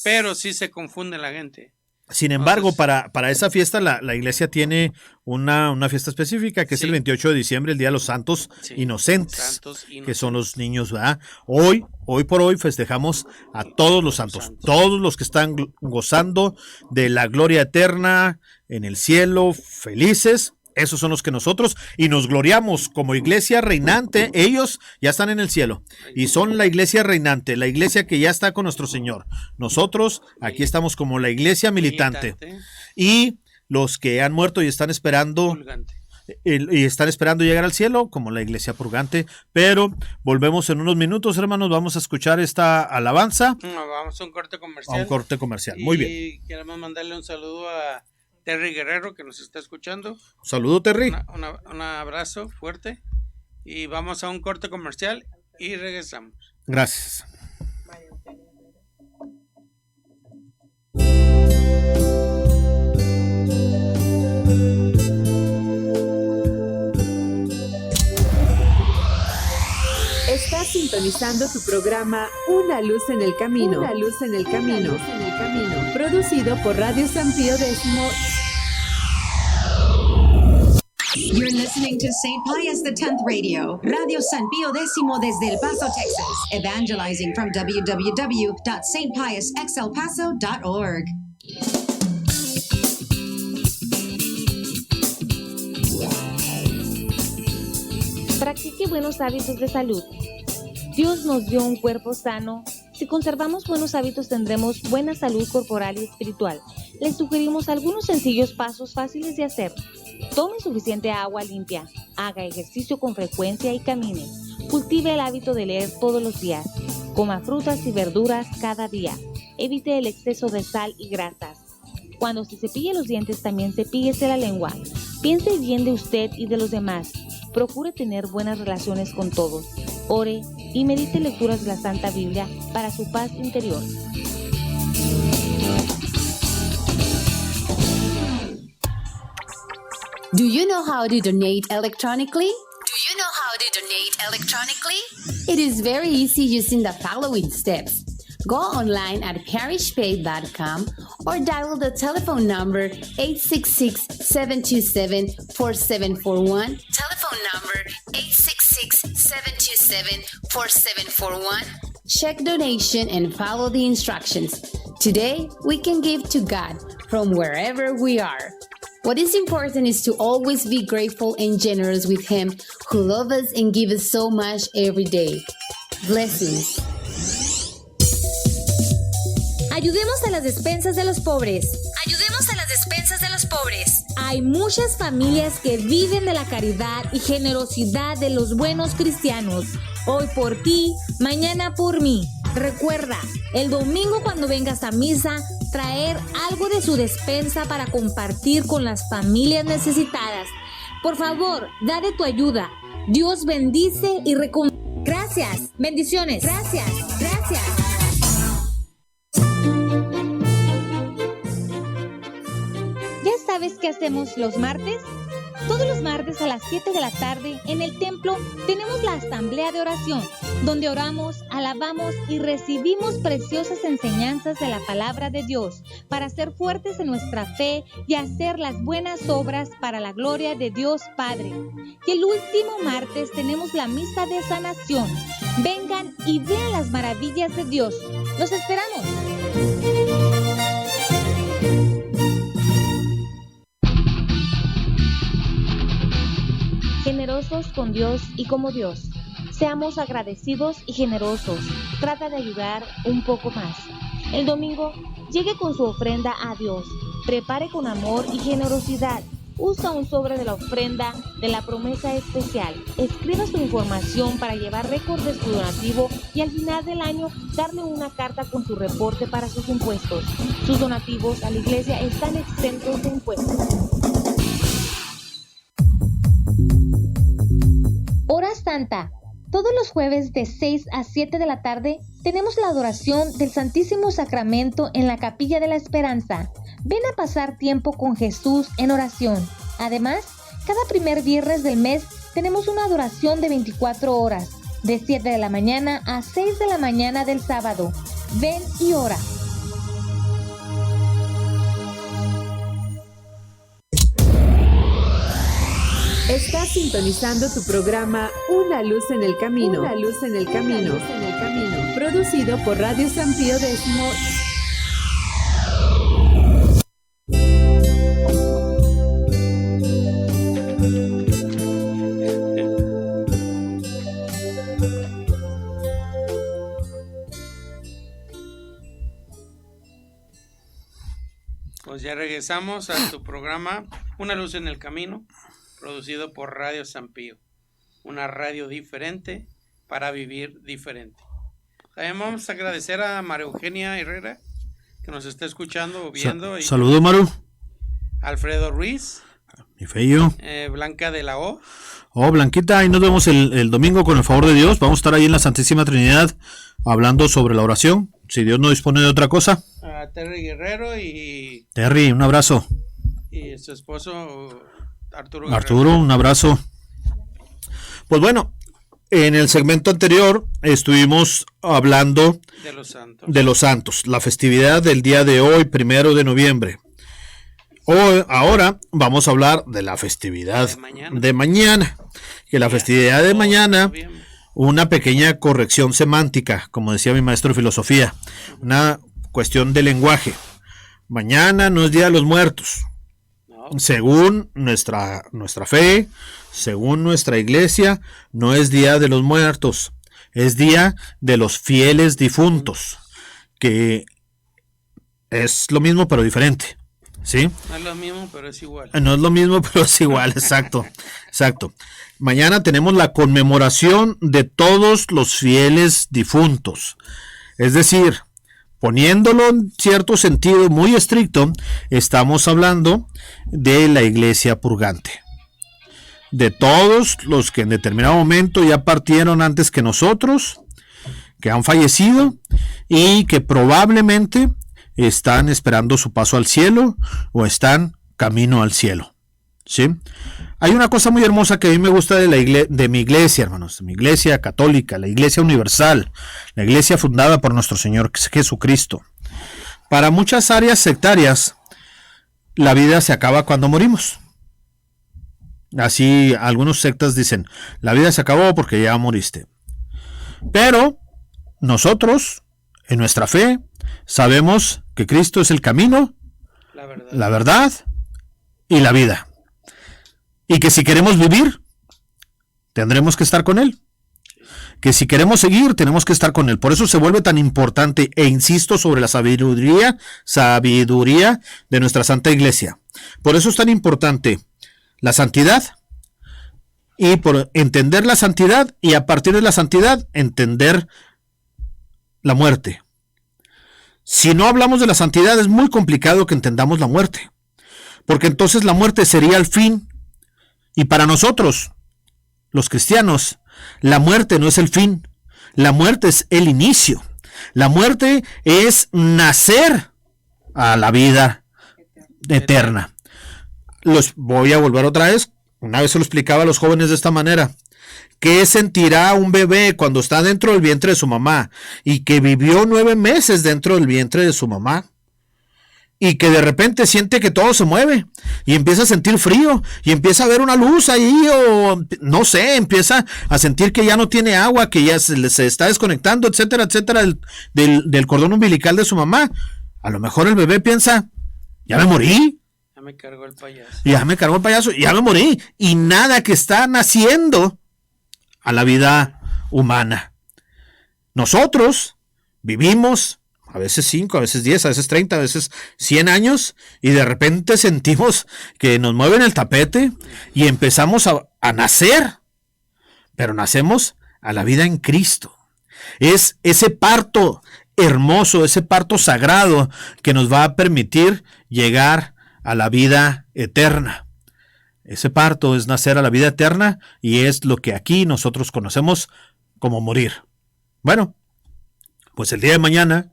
Pero sí se confunde la gente. Sin embargo, entonces, para esa fiesta la iglesia tiene una fiesta específica, que es el 28 de diciembre, el Día de los Santos Inocentes, que son los niños, ¿verdad? Hoy por hoy festejamos a todos los santos, todos los que están gozando de la gloria eterna en el cielo, felices. Esos son los que nosotros, y nos gloriamos como iglesia reinante. Ellos ya están en el cielo y son la iglesia reinante, la iglesia que ya está con nuestro Señor. Nosotros aquí estamos como la iglesia militante. Y los que han muerto y están esperando llegar al cielo, como la iglesia purgante. Pero volvemos en unos minutos, hermanos. Vamos a escuchar esta alabanza. Vamos a un corte comercial. A un corte comercial, muy bien. Y queremos mandarle un saludo a Terry Guerrero, que nos está escuchando. Saludo, Terry. Un abrazo fuerte. Y vamos a un corte comercial y regresamos. Gracias. Estás sintonizando tu programa Una Luz en el Camino. Una Luz en el Camino. Producido por Radio San Pío X. You're listening to St. Pius X Radio, Radio San Pío X desde El Paso, Texas, evangelizing from www.stpiusxelpaso.org. Practique buenos hábitos de salud. Dios nos dio un cuerpo sano. Si conservamos buenos hábitos tendremos buena salud corporal y espiritual. Les sugerimos algunos sencillos pasos fáciles de hacer. Tome suficiente agua limpia, haga ejercicio con frecuencia y camine. Cultive el hábito de leer todos los días. Coma frutas y verduras cada día. Evite el exceso de sal y grasas. Cuando se cepille los dientes, también cepíllese la lengua. Piense bien de usted y de los demás. Procure tener buenas relaciones con todos. Ore y medite lecturas de la Santa Biblia para su paz interior. Do you know how to donate electronically? It is very easy using the following steps. Go online at parishpay.com or dial the telephone number 866-727-4741. Telephone number 866-727-4741. Check donation and follow the instructions. Today, we can give to God from wherever we are. What is important is to always be grateful and generous with Him who loves us and gives us so much every day. Blessings. Ayudemos a las despensas de los pobres. Ayudemos a las despensas de los pobres. Hay muchas familias que viven de la caridad y generosidad de los buenos cristianos. Hoy por ti, mañana por mí. Recuerda, el domingo cuando vengas a misa, traer algo de su despensa para compartir con las familias necesitadas. Por favor, da de tu ayuda. Dios bendice y recompensa. Gracias. Bendiciones. Gracias. Gracias. ¿Ya sabes qué hacemos los martes? Todos los martes a las 7 de la tarde en el templo tenemos la asamblea de oración, donde oramos, alabamos y recibimos preciosas enseñanzas de la palabra de Dios para ser fuertes en nuestra fe y hacer las buenas obras para la gloria de Dios Padre. Y el último martes tenemos la misa de sanación. Vengan y vean las maravillas de Dios. ¡Los esperamos! Generosos con Dios y como Dios. Seamos agradecidos y generosos. Trata de ayudar un poco más. El domingo, llegue con su ofrenda a Dios. Prepare con amor y generosidad. Usa un sobre de la ofrenda de la promesa especial. Escriba su información para llevar récord de su donativo y al final del año darle una carta con su reporte para sus impuestos. Sus donativos a la iglesia están exentos de impuestos. Hora Santa. Todos los jueves de 6 a 7 de la tarde tenemos la adoración del Santísimo Sacramento en la Capilla de la Esperanza. Ven a pasar tiempo con Jesús en oración. Además, cada primer viernes del mes tenemos una adoración de 24 horas, de 7 de la mañana a 6 de la mañana del sábado. Ven y ora. Estás sintonizando tu programa Una Luz en el Camino. Una Luz en el Camino. Producido por Radio San Pío X. Pues ya regresamos a tu programa Una Luz en el Camino, producido por Radio San Pío, una radio diferente para vivir diferente. También vamos a agradecer a María Eugenia Herrera, que nos está escuchando o viendo. Saludos, Maru. Alfredo Ruiz. Mi feyo. Blanca de la O. Oh, Blanquita, ahí nos vemos el domingo con el favor de Dios. Vamos a estar ahí en la Santísima Trinidad hablando sobre la oración, si Dios no dispone de otra cosa. A Terry Guerrero y... Terry, un abrazo. Y su esposo... Arturo, un abrazo. Pues bueno, en el segmento anterior estuvimos hablando de los santos, la festividad del día de hoy, 1 de noviembre. Ahora vamos a hablar de la festividad de mañana. Que la festividad de mañana, una pequeña corrección semántica, como decía mi maestro de filosofía, una cuestión de lenguaje. Mañana no es Día de los Muertos. Según nuestra fe, según nuestra iglesia, no es Día de los Muertos, es Día de los Fieles Difuntos, que es lo mismo pero diferente, ¿sí? No es lo mismo pero es igual. No es lo mismo pero es igual, exacto. Mañana tenemos la conmemoración de todos los fieles difuntos, es decir, poniéndolo en cierto sentido muy estricto, estamos hablando de la iglesia purgante. De todos los que en determinado momento ya partieron antes que nosotros, que han fallecido y que probablemente están esperando su paso al cielo o están camino al cielo. ¿Sí? Hay una cosa muy hermosa que a mí me gusta de mi iglesia, hermanos, de mi iglesia católica, la iglesia universal, la iglesia fundada por nuestro Señor Jesucristo. Para muchas áreas sectarias, la vida se acaba cuando morimos. Así algunos sectas dicen, la vida se acabó porque ya moriste. Pero nosotros, en nuestra fe, sabemos que Cristo es el camino, la verdad y la vida. Y que si queremos vivir, tendremos que estar con Él. Que si queremos seguir, tenemos que estar con Él. Por eso se vuelve tan importante, e insisto, sobre la sabiduría de nuestra Santa Iglesia. Por eso es tan importante la santidad, y por entender la santidad, y a partir de la santidad, entender la muerte. Si no hablamos de la santidad, es muy complicado que entendamos la muerte. Porque entonces la muerte sería el fin. Y para nosotros, los cristianos, la muerte no es el fin, la muerte es el inicio. La muerte es nacer a la vida eterna. Los voy a volver otra vez. Una vez se lo explicaba a los jóvenes de esta manera. ¿Qué sentirá un bebé cuando está dentro del vientre de su mamá y que vivió 9 meses dentro del vientre de su mamá? Y que de repente siente que todo se mueve y empieza a sentir frío y empieza a ver una luz ahí, o no sé, empieza a sentir que ya no tiene agua, que ya se está desconectando, etcétera, etcétera, del cordón umbilical de su mamá. A lo mejor el bebé piensa, ya me morí. Ya me cargó el payaso. Ya me cargó el payaso, ya me morí. Y nada que está naciendo a la vida humana. Nosotros vivimos a veces 5, a veces 10, a veces 30, a veces 100 años, y de repente sentimos que nos mueven el tapete y empezamos a nacer, pero nacemos a la vida en Cristo. Es ese parto hermoso, ese parto sagrado que nos va a permitir llegar a la vida eterna. Ese parto es nacer a la vida eterna y es lo que aquí nosotros conocemos como morir. Bueno, pues el día de mañana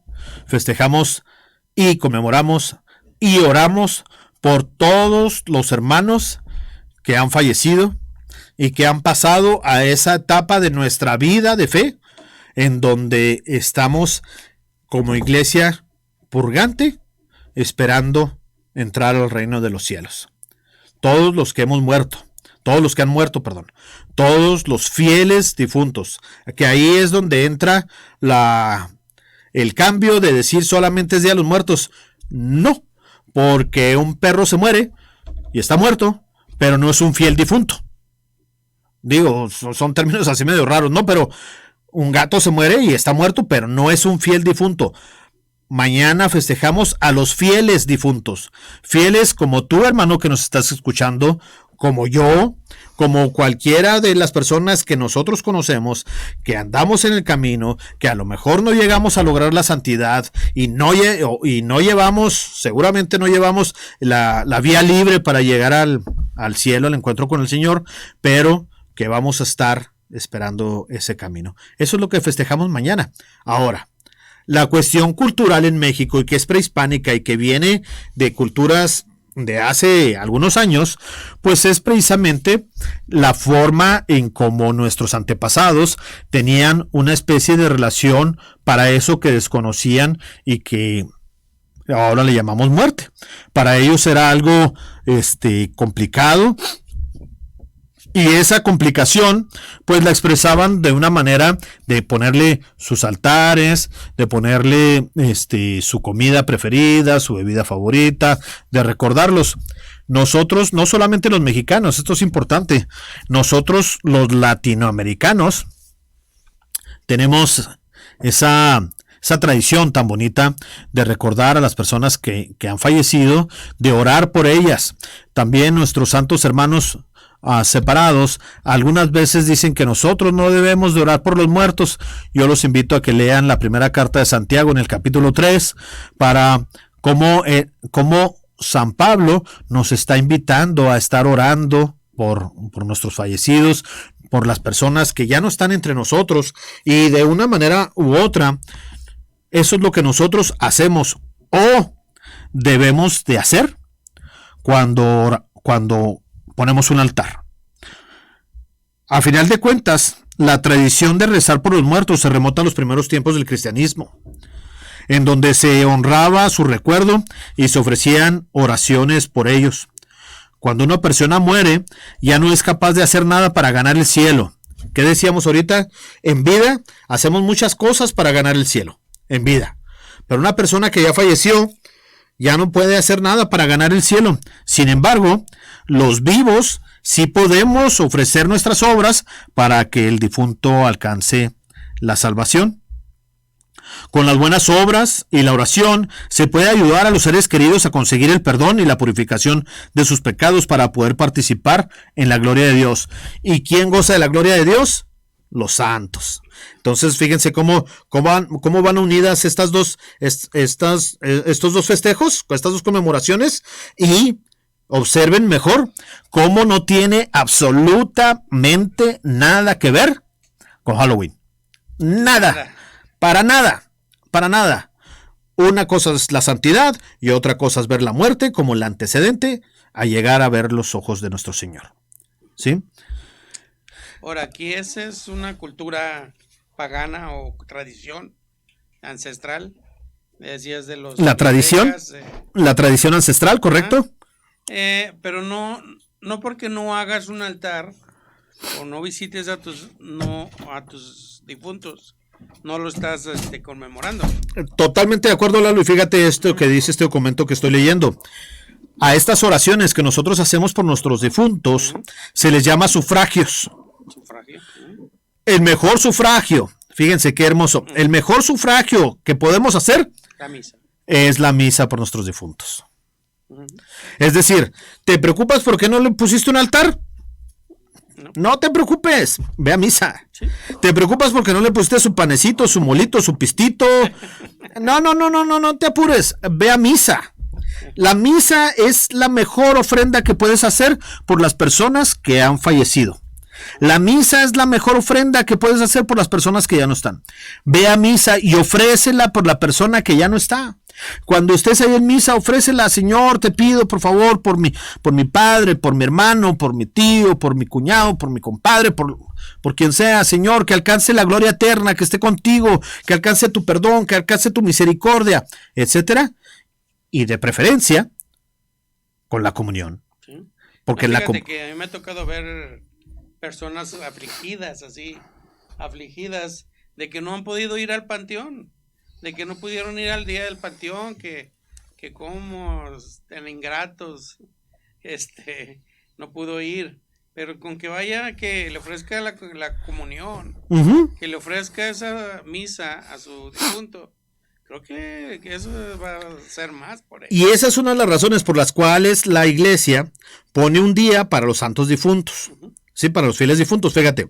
festejamos y conmemoramos y oramos por todos los hermanos que han fallecido y que han pasado a esa etapa de nuestra vida de fe en donde estamos como iglesia purgante esperando entrar al reino de los cielos. Todos los que hemos muerto, todos los que han muerto, todos los fieles difuntos, que ahí es donde entra el cambio de decir solamente es Día de los Muertos. No, porque un perro se muere y está muerto, pero no es un fiel difunto. Digo, son términos así medio raros, ¿no? Pero un gato se muere y está muerto, pero no es un fiel difunto. Mañana festejamos a los fieles difuntos. Fieles como tú, hermano, que nos estás escuchando, como yo, como cualquiera de las personas que nosotros conocemos, que andamos en el camino, que a lo mejor no llegamos a lograr la santidad y no llevamos, seguramente no llevamos la vía libre para llegar al cielo, al encuentro con el Señor, pero que vamos a estar esperando ese camino. Eso es lo que festejamos mañana. Ahora, la cuestión cultural en México, y que es prehispánica y que viene de culturas de hace algunos años, pues es precisamente la forma en cómo nuestros antepasados tenían una especie de relación para eso que desconocían y que ahora le llamamos muerte. Para ellos era algo complicado. Y esa complicación, pues la expresaban de una manera de ponerle sus altares, de ponerle su comida preferida, su bebida favorita, de recordarlos. Nosotros, no solamente los mexicanos, esto es importante, nosotros los latinoamericanos tenemos esa tradición tan bonita de recordar a las personas que han fallecido, de orar por ellas. También nuestros santos hermanos separados, algunas veces dicen que nosotros no debemos de orar por los muertos. Yo los invito a que lean la primera carta de Santiago en el capítulo 3 para cómo San Pablo nos está invitando a estar orando por nuestros fallecidos, por las personas que ya no están entre nosotros, y de una manera u otra eso es lo que nosotros hacemos o debemos de hacer cuando ponemos un altar. A final de cuentas, la tradición de rezar por los muertos se remonta a los primeros tiempos del cristianismo, en donde se honraba su recuerdo y se ofrecían oraciones por ellos. Cuando una persona muere, ya no es capaz de hacer nada para ganar el cielo. ¿Qué decíamos ahorita? En vida hacemos muchas cosas para ganar el cielo, en vida. Pero una persona que ya falleció ya no puede hacer nada para ganar el cielo. Sin embargo, los vivos sí podemos ofrecer nuestras obras para que el difunto alcance la salvación. Con las buenas obras y la oración se puede ayudar a los seres queridos a conseguir el perdón y la purificación de sus pecados para poder participar en la gloria de Dios. ¿Y quién goza de la gloria de Dios? Los santos. Entonces fíjense cómo van unidas estos dos festejos, estas dos conmemoraciones, y Observen mejor cómo no tiene absolutamente nada que ver con Halloween. Nada. Para nada. Una cosa es la santidad y otra cosa es ver la muerte como el antecedente a llegar a ver los ojos de nuestro Señor. ¿Sí? Ahora, aquí esa es una cultura pagana o tradición ancestral. Decías de los... La tradición ancestral, ¿correcto? Pero no porque no hagas un altar o no visites a tus difuntos, no lo estás conmemorando. Totalmente de acuerdo, Lalo, y fíjate esto que dice este documento que estoy leyendo. A estas oraciones que nosotros hacemos por nuestros difuntos se les llama sufragios. Sufragio. El mejor sufragio, fíjense qué hermoso, el mejor sufragio que podemos hacer La misa. es la misa por nuestros difuntos. Es decir, ¿te preocupas porque no le pusiste un altar? No te preocupes, ve a misa. ¿Sí? ¿Te preocupas porque no le pusiste su panecito, su molito, su pistito? No te apures, ve a misa. La misa es la mejor ofrenda que puedes hacer por las personas que han fallecido. La misa es la mejor ofrenda que puedes hacer por las personas que ya no están. Ve a misa y ofrécela por la persona que ya no está. Cuando estés ahí en misa, ofrécela, Señor, te pido por favor por mi padre, por mi hermano, por mi tío, por mi cuñado, por mi compadre, por quien sea, Señor, que alcance la gloria eterna, que esté contigo, que alcance tu perdón, que alcance tu misericordia, etcétera. Y de preferencia, con la comunión. Sí. Porque fíjate que a mí me ha tocado ver personas afligidas de que no han podido ir al panteón, de que no pudieron ir al día del panteón, que como tan ingratos, no pudo ir, pero con que vaya, que le ofrezca la comunión, que le ofrezca esa misa a su difunto. Creo que eso va a ser más por él. Y esa es una de las razones por las cuales la iglesia pone un día para los santos difuntos. Sí, para los fieles difuntos, fíjate.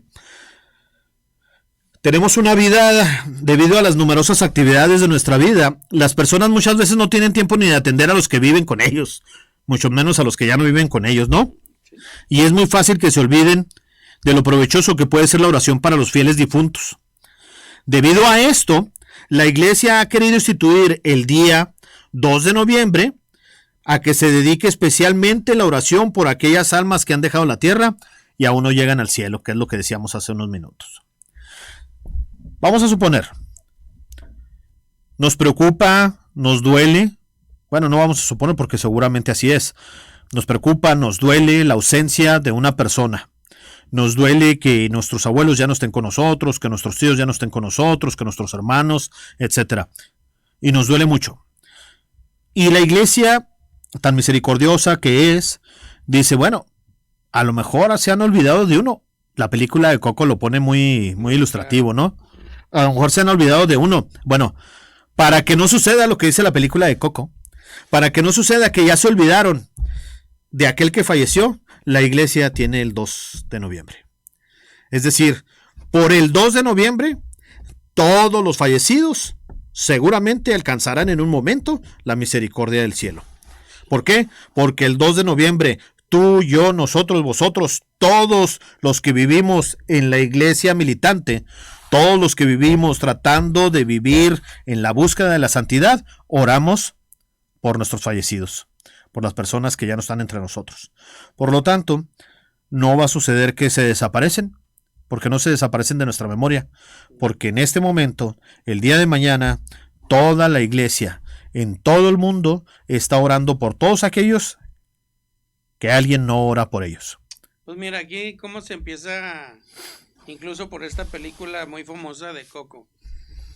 Tenemos una vida, debido a las numerosas actividades de nuestra vida, las personas muchas veces no tienen tiempo ni de atender a los que viven con ellos, mucho menos a los que ya no viven con ellos, ¿no? Y es muy fácil que se olviden de lo provechoso que puede ser la oración para los fieles difuntos. Debido a esto, la iglesia ha querido instituir el día 2 de noviembre a que se dedique especialmente la oración por aquellas almas que han dejado la tierra y aún no llegan al cielo, que es lo que decíamos hace unos minutos. Vamos a suponer, nos preocupa, nos duele, bueno, no vamos a suponer porque seguramente así es, nos preocupa, nos duele la ausencia de una persona. Nos duele que nuestros abuelos ya no estén con nosotros, que nuestros tíos ya no estén con nosotros, que nuestros hermanos, etcétera. Y nos duele mucho. Y la iglesia, tan misericordiosa que es, dice, bueno, a lo mejor se han olvidado de uno. La película de Coco lo pone muy, muy ilustrativo, ¿no? A lo mejor se han olvidado de uno. Bueno, para que no suceda lo que dice la película de Coco, para que no suceda que ya se olvidaron de aquel que falleció, la iglesia tiene el 2 de noviembre. Es decir, por el 2 de noviembre, todos los fallecidos seguramente alcanzarán en un momento la misericordia del cielo. ¿Por qué? Porque el 2 de noviembre, tú, yo, nosotros, vosotros, todos los que vivimos en la iglesia militante, todos los que vivimos tratando de vivir en la búsqueda de la santidad, oramos por nuestros fallecidos, por las personas que ya no están entre nosotros. Por lo tanto, no va a suceder que se desaparecen, porque no se desaparecen de nuestra memoria, porque en este momento, el día de mañana, toda la iglesia en todo el mundo está orando por todos aquellos que alguien no ora por ellos. Pues mira, aquí cómo se empieza, incluso por esta película muy famosa de Coco.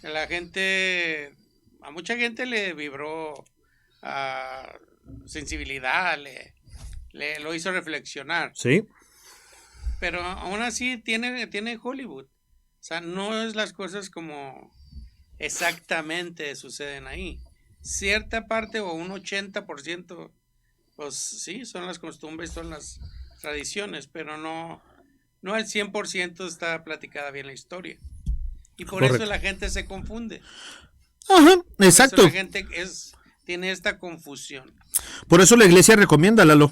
A mucha gente le vibró sensibilidad, lo hizo reflexionar. Sí. Pero aún así tiene Hollywood. O sea, no es las cosas como exactamente suceden ahí. Cierta parte o un 80%, pues sí, son las costumbres, son las tradiciones, pero no al 100% está platicada bien la historia. Y por Correcto. eso la gente se confunde. Ajá, exacto. Por eso la gente tiene esta confusión. Por eso la iglesia recomienda, Lalo,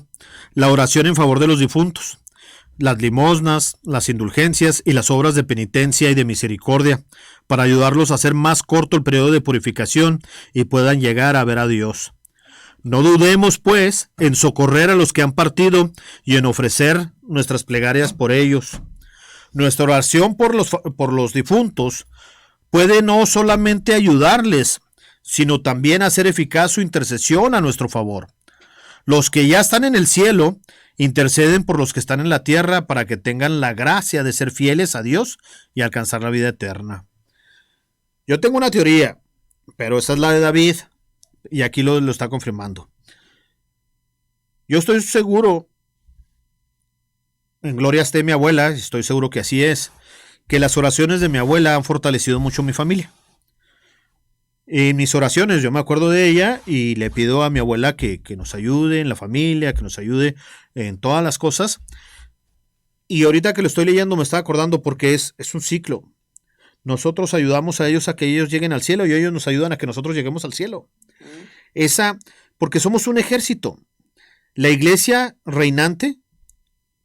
la oración en favor de los difuntos, las limosnas, las indulgencias y las obras de penitencia y de misericordia, para ayudarlos a hacer más corto el periodo de purificación y puedan llegar a ver a Dios. No dudemos, pues, en socorrer a los que han partido y en ofrecer nuestras plegarias por ellos. Nuestra oración por los difuntos puede no solamente ayudarles, sino también hacer eficaz su intercesión a nuestro favor. Los que ya están en el cielo interceden por los que están en la tierra para que tengan la gracia de ser fieles a Dios y alcanzar la vida eterna. Yo tengo una teoría, pero esa es la de David, y aquí lo está confirmando. Yo estoy seguro, en gloria esté mi abuela, estoy seguro que así es, que las oraciones de mi abuela han fortalecido mucho mi familia. En mis oraciones yo me acuerdo de ella y le pido a mi abuela que nos ayude en la familia, que nos ayude en todas las cosas. Y ahorita que lo estoy leyendo me estaba acordando porque es un ciclo. Nosotros ayudamos a ellos a que ellos lleguen al cielo y ellos nos ayudan a que nosotros lleguemos al cielo. Porque somos un ejército. La iglesia reinante,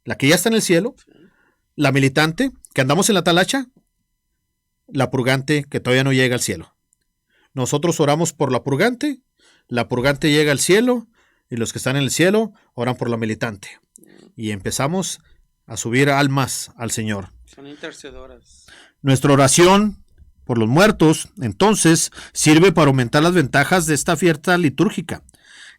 la que ya está en el cielo, la militante, que andamos en la talacha, la purgante, que todavía no llega al cielo. Nosotros oramos por la purgante llega al cielo, y los que están en el cielo oran por la militante. Y empezamos a subir almas al Señor. Son intercedoras. Nuestra oración por los muertos, entonces, sirve para aumentar las ventajas de esta fiesta litúrgica.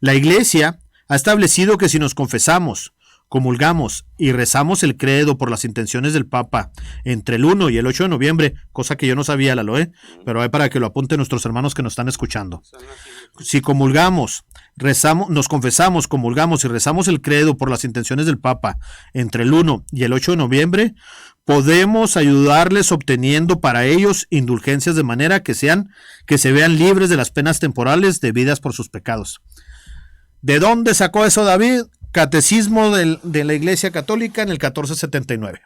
La Iglesia ha establecido que si nos confesamos, comulgamos y rezamos el credo por las intenciones del Papa entre el 1 y el 8 de noviembre, cosa que yo no sabía, Lalo, pero hay para que lo apunten nuestros hermanos que nos están escuchando. Si comulgamos, rezamos, nos confesamos, comulgamos y rezamos el credo por las intenciones del Papa entre el 1 y el 8 de noviembre, podemos ayudarles obteniendo para ellos indulgencias de manera que se vean libres de las penas temporales debidas por sus pecados. ¿De dónde sacó eso David? Catecismo de la Iglesia Católica en el 1479.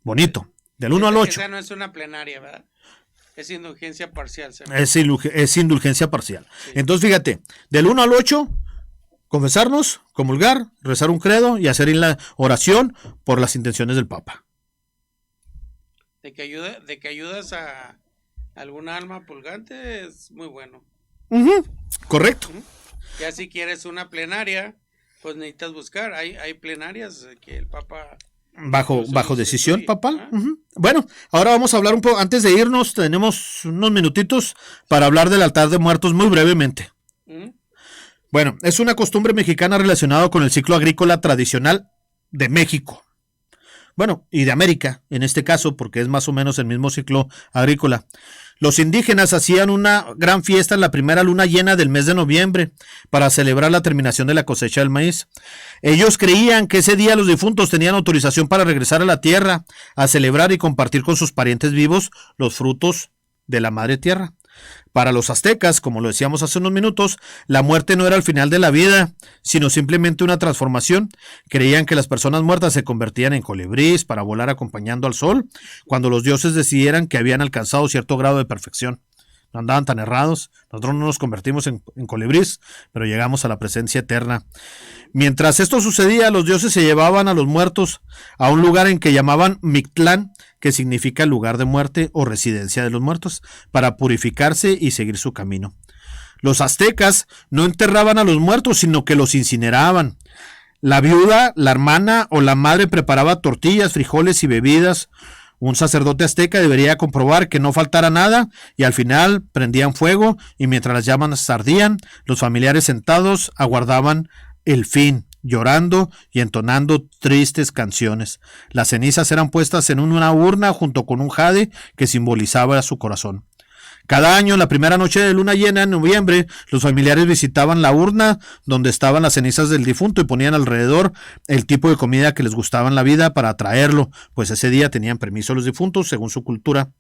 Bonito. Del 1 al 8. Esa no es una plenaria, ¿verdad? Es indulgencia parcial. Es indulgencia parcial. Sí. Entonces, fíjate, del 1 al 8, confesarnos, comulgar, rezar un credo y hacer la oración por las intenciones del Papa. De que ayudas a alguna alma purgante es muy bueno. Correcto. Ya si quieres una plenaria, pues necesitas buscar. Hay plenarias que el Papa... Bajo decisión papal. Bueno, ahora vamos a hablar un poco, antes de irnos, tenemos unos minutitos para hablar del altar de muertos muy brevemente. Bueno, es una costumbre mexicana relacionada con el ciclo agrícola tradicional de México. Bueno, y de América, en este caso, porque es más o menos el mismo ciclo agrícola. Los indígenas hacían una gran fiesta en la primera luna llena del mes de noviembre para celebrar la terminación de la cosecha del maíz. Ellos creían que ese día los difuntos tenían autorización para regresar a la tierra, a celebrar y compartir con sus parientes vivos los frutos de la madre tierra. Para los aztecas, como lo decíamos hace unos minutos, la muerte no era el final de la vida, sino simplemente una transformación. Creían que las personas muertas se convertían en colibrís para volar acompañando al sol, cuando los dioses decidieran que habían alcanzado cierto grado de perfección. No andaban tan errados, nosotros no nos convertimos en colibrís, pero llegamos a la presencia eterna. Mientras esto sucedía, los dioses se llevaban a los muertos a un lugar en que llamaban Mictlán, que significa lugar de muerte o residencia de los muertos, para purificarse y seguir su camino. Los aztecas no enterraban a los muertos, sino que los incineraban. La viuda, la hermana o la madre preparaba tortillas, frijoles y bebidas. Un sacerdote azteca debería comprobar que no faltara nada y al final prendían fuego y mientras las llamas ardían, los familiares sentados aguardaban el fin, llorando y entonando tristes canciones. Las cenizas eran puestas en una urna junto con un jade que simbolizaba su corazón. Cada año, en la primera noche de luna llena en noviembre, los familiares visitaban la urna donde estaban las cenizas del difunto y ponían alrededor el tipo de comida que les gustaba en la vida para atraerlo, pues ese día tenían permiso los difuntos según su cultura.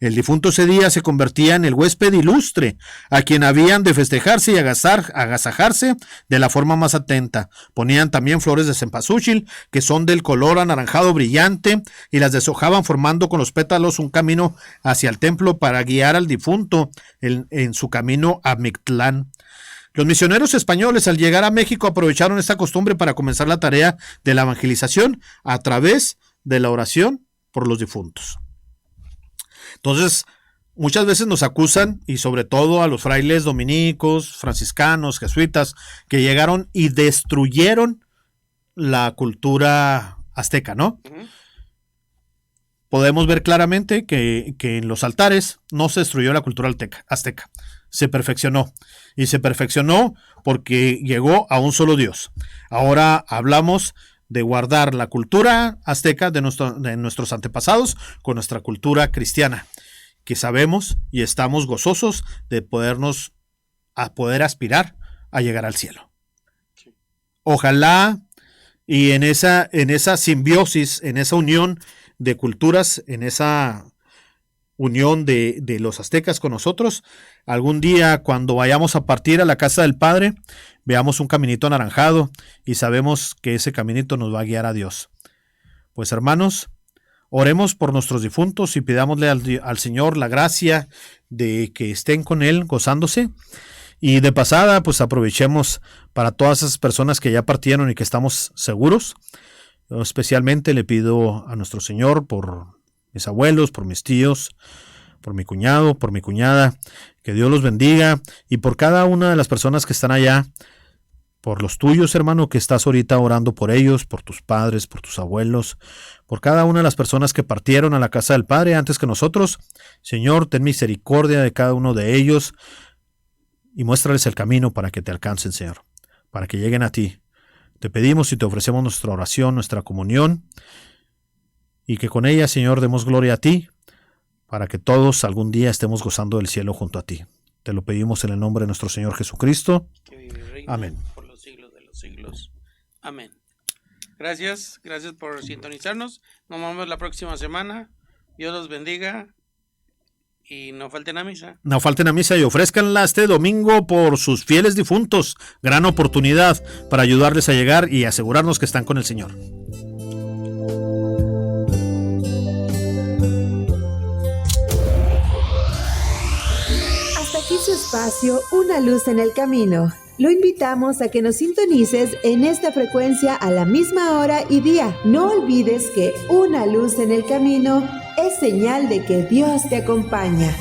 El difunto ese día se convertía en el huésped ilustre, a quien habían de festejarse y agasajarse de la forma más atenta. Ponían también flores de cempasúchil, que son del color anaranjado brillante, y las deshojaban formando con los pétalos un camino hacia el templo para guiar al difunto difunto en su camino a Mictlán. Los misioneros españoles, al llegar a México, aprovecharon esta costumbre para comenzar la tarea de la evangelización a través de la oración por los difuntos. Entonces, muchas veces nos acusan, y sobre todo a los frailes dominicos, franciscanos, jesuitas, que llegaron y destruyeron la cultura azteca, ¿no? Uh-huh. Podemos ver claramente que en los altares no se destruyó la cultura azteca, se perfeccionó. Y se perfeccionó porque llegó a un solo Dios. Ahora hablamos de guardar la cultura azteca de nuestros antepasados con nuestra cultura cristiana, que sabemos y estamos gozosos de poder aspirar a llegar al cielo. Ojalá y en esa simbiosis, en esa unión de culturas, en esa unión de los aztecas con nosotros, algún día cuando vayamos a partir a la casa del Padre, veamos un caminito anaranjado y sabemos que ese caminito nos va a guiar a Dios. Pues hermanos, oremos por nuestros difuntos y pidámosle al Señor la gracia de que estén con Él gozándose. Y de pasada, pues aprovechemos para todas esas personas que ya partieron y que estamos seguros. Yo especialmente le pido a nuestro Señor por mis abuelos, por mis tíos, por mi cuñado, por mi cuñada, que Dios los bendiga, y por cada una de las personas que están allá, por los tuyos, hermano, que estás ahorita orando por ellos, por tus padres, por tus abuelos, por cada una de las personas que partieron a la casa del Padre antes que nosotros. Señor, ten misericordia de cada uno de ellos y muéstrales el camino para que te alcancen, Señor, para que lleguen a ti. Te pedimos y te ofrecemos nuestra oración, nuestra comunión, y que con ella, Señor, demos gloria a ti, para que todos algún día estemos gozando del cielo junto a ti. Te lo pedimos en el nombre de nuestro Señor Jesucristo. Amén. Por los siglos de los siglos. Amén. Gracias por sintonizarnos. Nos vemos la próxima semana. Dios los bendiga. Y no falten a misa. No falten a misa y ofrézcanla este domingo por sus fieles difuntos. Gran oportunidad para ayudarles a llegar y asegurarnos que están con el Señor. Hasta aquí su espacio, Una Luz en el Camino. Lo invitamos a que nos sintonices en esta frecuencia a la misma hora y día. No olvides que una luz en el camino es señal de que Dios te acompaña.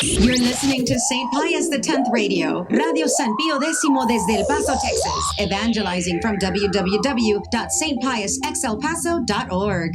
You're listening to St. Pius X Radio, Radio San Pío X desde El Paso, Texas, evangelizing from www.stpiusxelpaso.org.